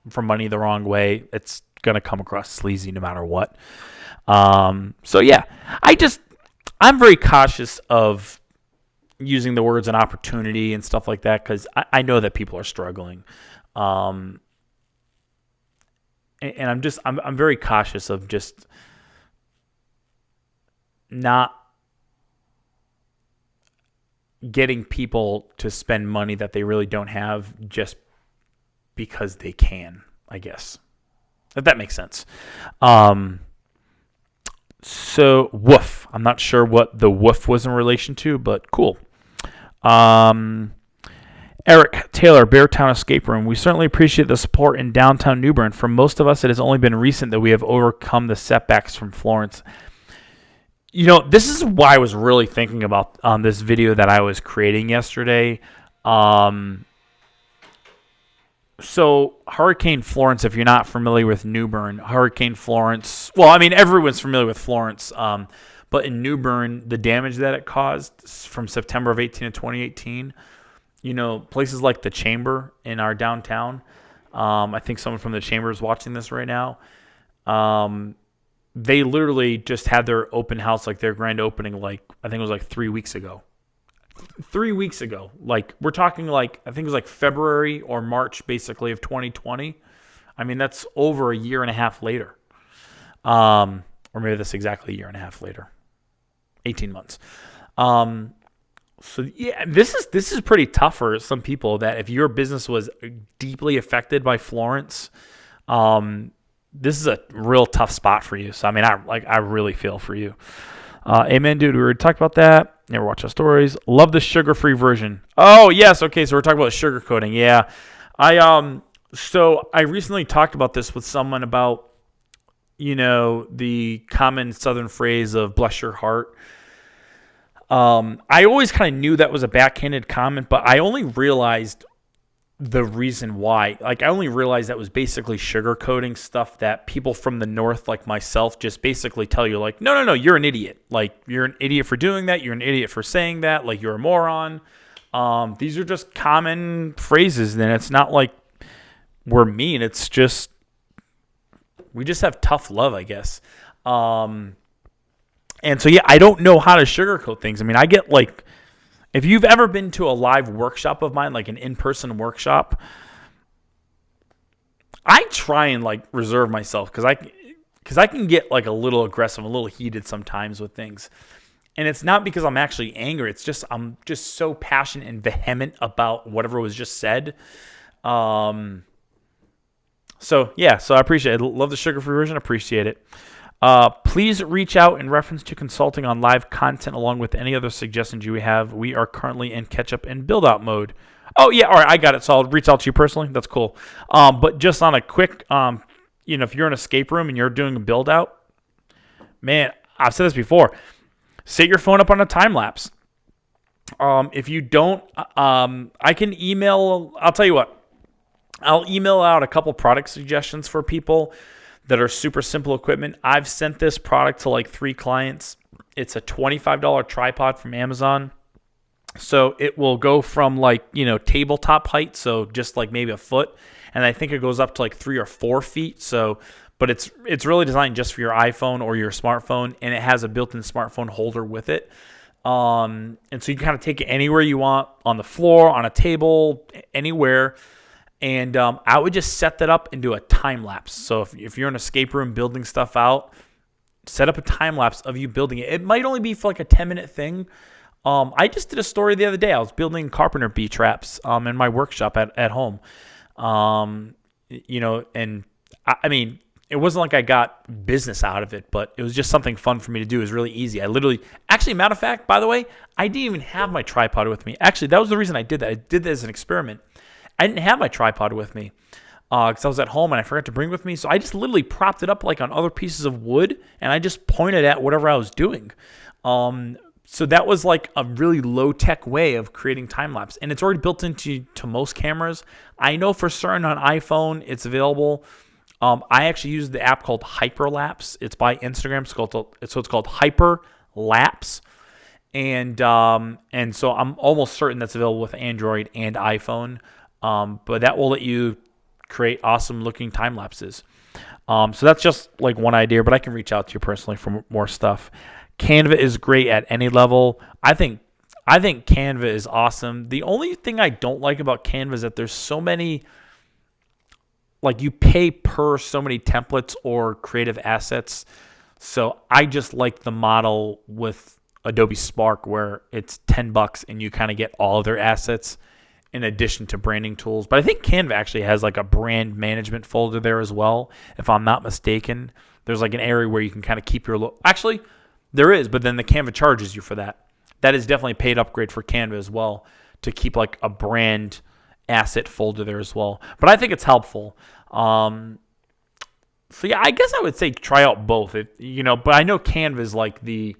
for money the wrong way, it's going to come across sleazy no matter what. So yeah, I'm very cautious of using the words an opportunity and stuff like that because I know that people are struggling. And I'm very cautious of just not getting people to spend money that they really don't have just because they can, I guess. If that makes sense. So, woof. I'm not sure what the woof was in relation to, but cool. Eric Taylor, Beartown Escape Room. We certainly appreciate the support in downtown New Bern. For most of us, it has only been recent that we have overcome the setbacks from Florence. You know, this is why I was really thinking about this video that I was creating yesterday. So Hurricane Florence, if you're not familiar with New Bern, Hurricane Florence, well, I mean, everyone's familiar with Florence, but in New Bern, the damage that it caused from September of 18 to 2018, you know, places like the Chamber in our downtown, I think someone from the Chamber is watching this right now, they literally just had their open house, like their grand opening, like I think it was like 3 weeks ago. 3 weeks ago. Like we're talking like, I think it was like February or March basically of 2020. I mean, that's over a year and a half later. Or maybe that's exactly a year and a half later. 18 months. So yeah, this is pretty tough for some people that if your business was deeply affected by Florence, this is a real tough spot for you. So, I mean, I really feel for you. Amen, dude. We already talked about that. Never watch our stories. Love the sugar-free version. Oh, yes. Okay, so we're talking about sugar coating. Yeah. So I recently talked about this with someone about the common Southern phrase of bless your heart. I always kind of knew that was a backhanded comment, but I only realized the reason why. Like, I only realized that was basically sugarcoating stuff that people from the North, like myself, just basically tell you, like, no, you're an idiot. Like, you're an idiot for doing that. You're an idiot for saying that. Like, you're a moron. These are just common phrases. And it's not like we're mean. It's just, we just have tough love, I guess. And so, yeah, I don't know how to sugarcoat things. I mean, I get, like, if you've ever been to a live workshop of mine, like an in-person workshop, I try and, like, reserve myself because I can get, like, a little aggressive, a little heated sometimes with things. And it's not because I'm actually angry. It's just I'm just so passionate and vehement about whatever was just said. So I appreciate it. I love the sugar-free version. Appreciate it. Please reach out in reference to consulting on live content along with any other suggestions you have. We are currently in catch-up and build-out mode. Oh, yeah, all right, I got it. So I'll reach out to you personally. That's cool. But just on a quick, if you're in an escape room and you're doing a build-out, man, I've said this before. Set your phone up on a time-lapse. If you don't, I can email. I'll tell you what. I'll email out a couple product suggestions for people that are super simple equipment. I've sent this product to like 3 clients. It's a $25 tripod from Amazon. So it will go from like, tabletop height, so just like maybe a foot, and I think it goes up to like 3 or 4 feet. So, but it's really designed just for your iPhone or your smartphone, and it has a built-in smartphone holder with it. And so you can kind of take it anywhere you want, on the floor, on a table, anywhere. And I would just set that up and do a time lapse. So if you're in an escape room building stuff out, set up a time lapse of you building it. It might only be for like a 10-minute thing. I just did a story the other day. I was building carpenter bee traps in my workshop at home. And I mean, it wasn't like I got business out of it, but it was just something fun for me to do. It was really easy. Actually, matter of fact, by the way, I didn't even have my tripod with me. Actually, that was the reason I did that. I did that as an experiment. I didn't have my tripod with me because I was at home and I forgot to bring it with me. So I just literally propped it up like on other pieces of wood, and I just pointed at whatever I was doing. So that was like a really low-tech way of creating time-lapse. And it's already built into most cameras. I know for certain on iPhone it's available. I actually use the app called Hyperlapse. It's by Instagram. It's called Hyperlapse. And so I'm almost certain that's available with Android and iPhone. But that will let you create awesome looking time lapses. So that's just like one idea, but I can reach out to you personally for more stuff. Canva is great at any level. I think Canva is awesome. The only thing I don't like about Canva is that there's so many, like, you pay per so many templates or creative assets. So I just like the model with Adobe Spark where it's $10 and you kind of get all of their assets in addition to branding tools. But I think Canva actually has like a brand management folder there as well, if I'm not mistaken. There's like an area where you can kind of keep your actually, there is, but then the Canva charges you for that. That is definitely a paid upgrade for Canva as well, to keep like a brand asset folder there as well. But I think it's helpful. So yeah, I guess I would say try out both. But I know Canva is like the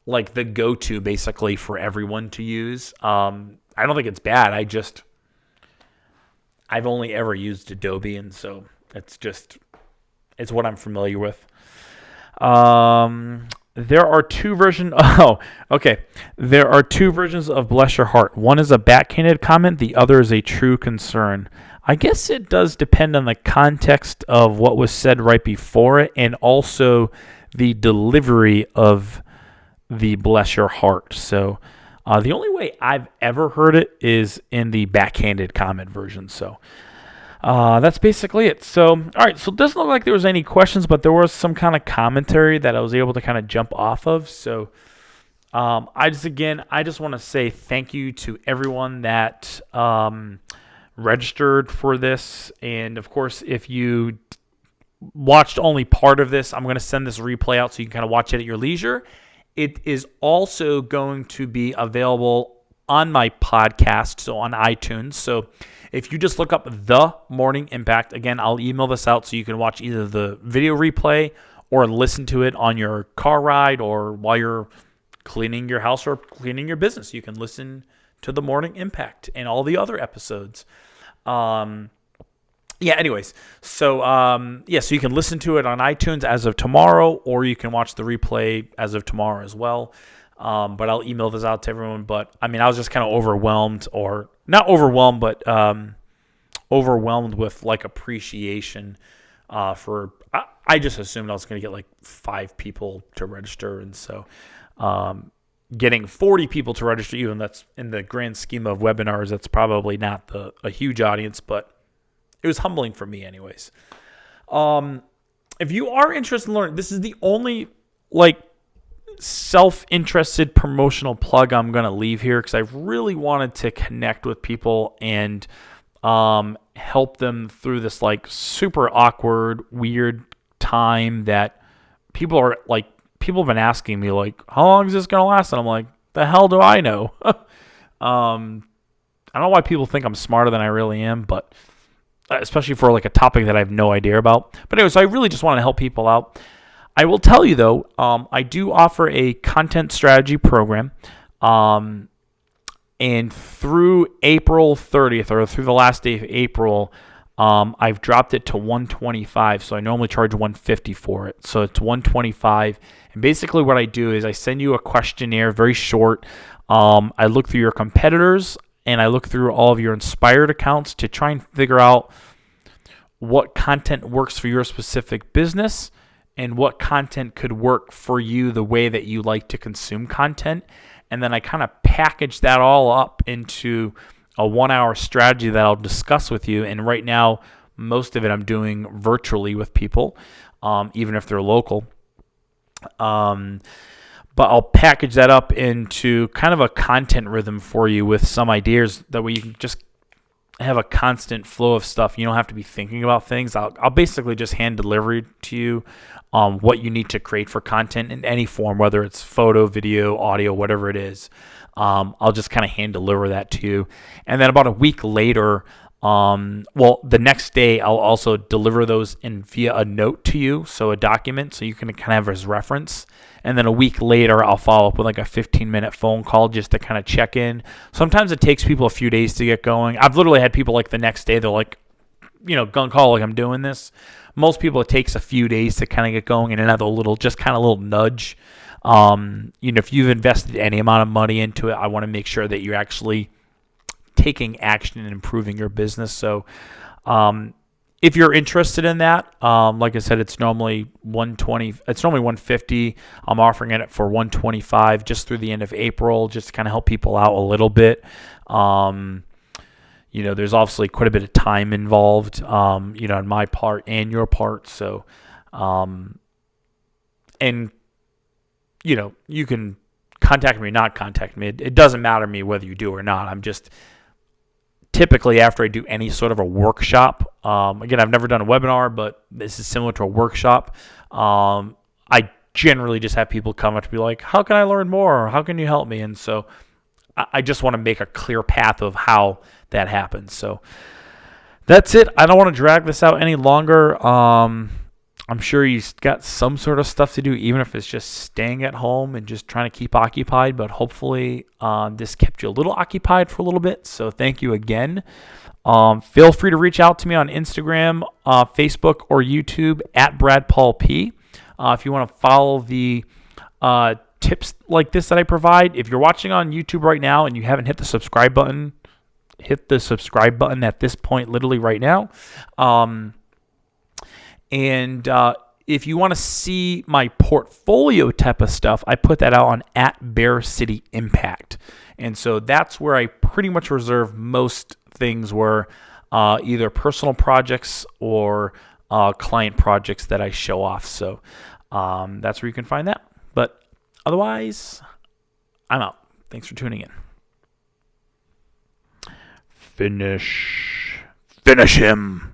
go-to basically for everyone to use. I don't think it's bad. I've only ever used Adobe, and so it's what I'm familiar with. There are 2 versions. Oh, okay. There are 2 versions of Bless Your Heart. One is a backhanded comment. The other is a true concern. I guess it does depend on the context of what was said right before it, and also the delivery of the Bless Your Heart. So the only way I've ever heard it is in the backhanded comment version. So that's basically it. So, all right. So it doesn't look like there was any questions, but there was some kind of commentary that I was able to kind of jump off of. So I just want to say thank you to everyone that registered for this. And of course, if you watched only part of this, I'm going to send this replay out so you can kind of watch it at your leisure. It is also going to be available on my podcast, so on iTunes. So if you just look up The Morning Impact, again, I'll email this out so you can watch either the video replay or listen to it on your car ride or while you're cleaning your house or cleaning your business. You can listen to the Morning Impact and all the other episodes. Anyways, so so you can listen to it on iTunes as of tomorrow, or you can watch the replay as of tomorrow as well. But I'll email this out to everyone. But I mean, I was just kind of overwhelmed, or not overwhelmed, but overwhelmed with like appreciation for. I just assumed I was going to get like 5 people to register, and so getting 40 people to register, even that's in the grand scheme of webinars, that's probably not a huge audience, but it was humbling for me anyways. If you are interested in learning, this is the only like self-interested promotional plug I'm going to leave here, because I really wanted to connect with people and help them through this like super awkward, weird time that people have been asking me like, how long is this going to last? And I'm like, the hell do I know? I don't know why people think I'm smarter than I really am, but especially for like a topic that I have no idea about. But anyway, so I really just want to help people out. I will tell you though, I do offer a content strategy program, and through April 30th, or through the last day of April, I've dropped it to $125. So I normally charge $150 for it. So it's $125. And basically what I do is I send you a questionnaire, very short. I look through your competitors, and I look through all of your inspired accounts to try and figure out what content works for your specific business and what content could work for you the way that you like to consume content. And then I kind of package that all up into a 1-hour strategy that I'll discuss with you. And right now, most of it I'm doing virtually with people, even if they're local. But I'll package that up into kind of a content rhythm for you with some ideas. That way you can just have a constant flow of stuff. You don't have to be thinking about things. I'll basically just hand deliver to you what you need to create for content in any form, whether it's photo, video, audio, whatever it is. I'll just kind of hand deliver that to you. And then about a week later, the next day, I'll also deliver those via a note to you, so a document, so you can kind of have as reference. And then a week later, I'll follow up with like a 15-minute phone call just to kind of check in. Sometimes it takes people a few days to get going. I've literally had people like the next day, they're like, gun call, like I'm doing this. Most people, it takes a few days to kind of get going, and another little nudge. If you've invested any amount of money into it, I want to make sure that you're actually taking action and improving your business. So if you're interested in that, like I said, it's normally $150. I'm offering it for $125 just through the end of April, just to kind of help people out a little bit. There's obviously quite a bit of time involved, on my part and your part. So, you can contact me or not contact me. It doesn't matter to me whether you do or not. I'm just typically, after I do any sort of a workshop, again, I've never done a webinar, but this is similar to a workshop. I generally just have people come up to be like, how can I learn more? Or how can you help me? And so I just want to make a clear path of how that happens. So that's it. I don't want to drag this out any longer. I'm sure you've got some sort of stuff to do, even if it's just staying at home and just trying to keep occupied. But hopefully this kept you a little occupied for a little bit. So thank you again. Feel free to reach out to me on Instagram, Facebook, or YouTube at Brad Paul P. If you want to follow the tips like this that I provide. If you're watching on YouTube right now and you haven't hit the subscribe button, hit the subscribe button at this point, literally right now. And if you want to see my portfolio type of stuff, I put that out on @BearCityImpact. And so that's where I pretty much reserve most things, where either personal projects or client projects that I show off. So that's where you can find that. But otherwise, I'm out. Thanks for tuning in. Finish him.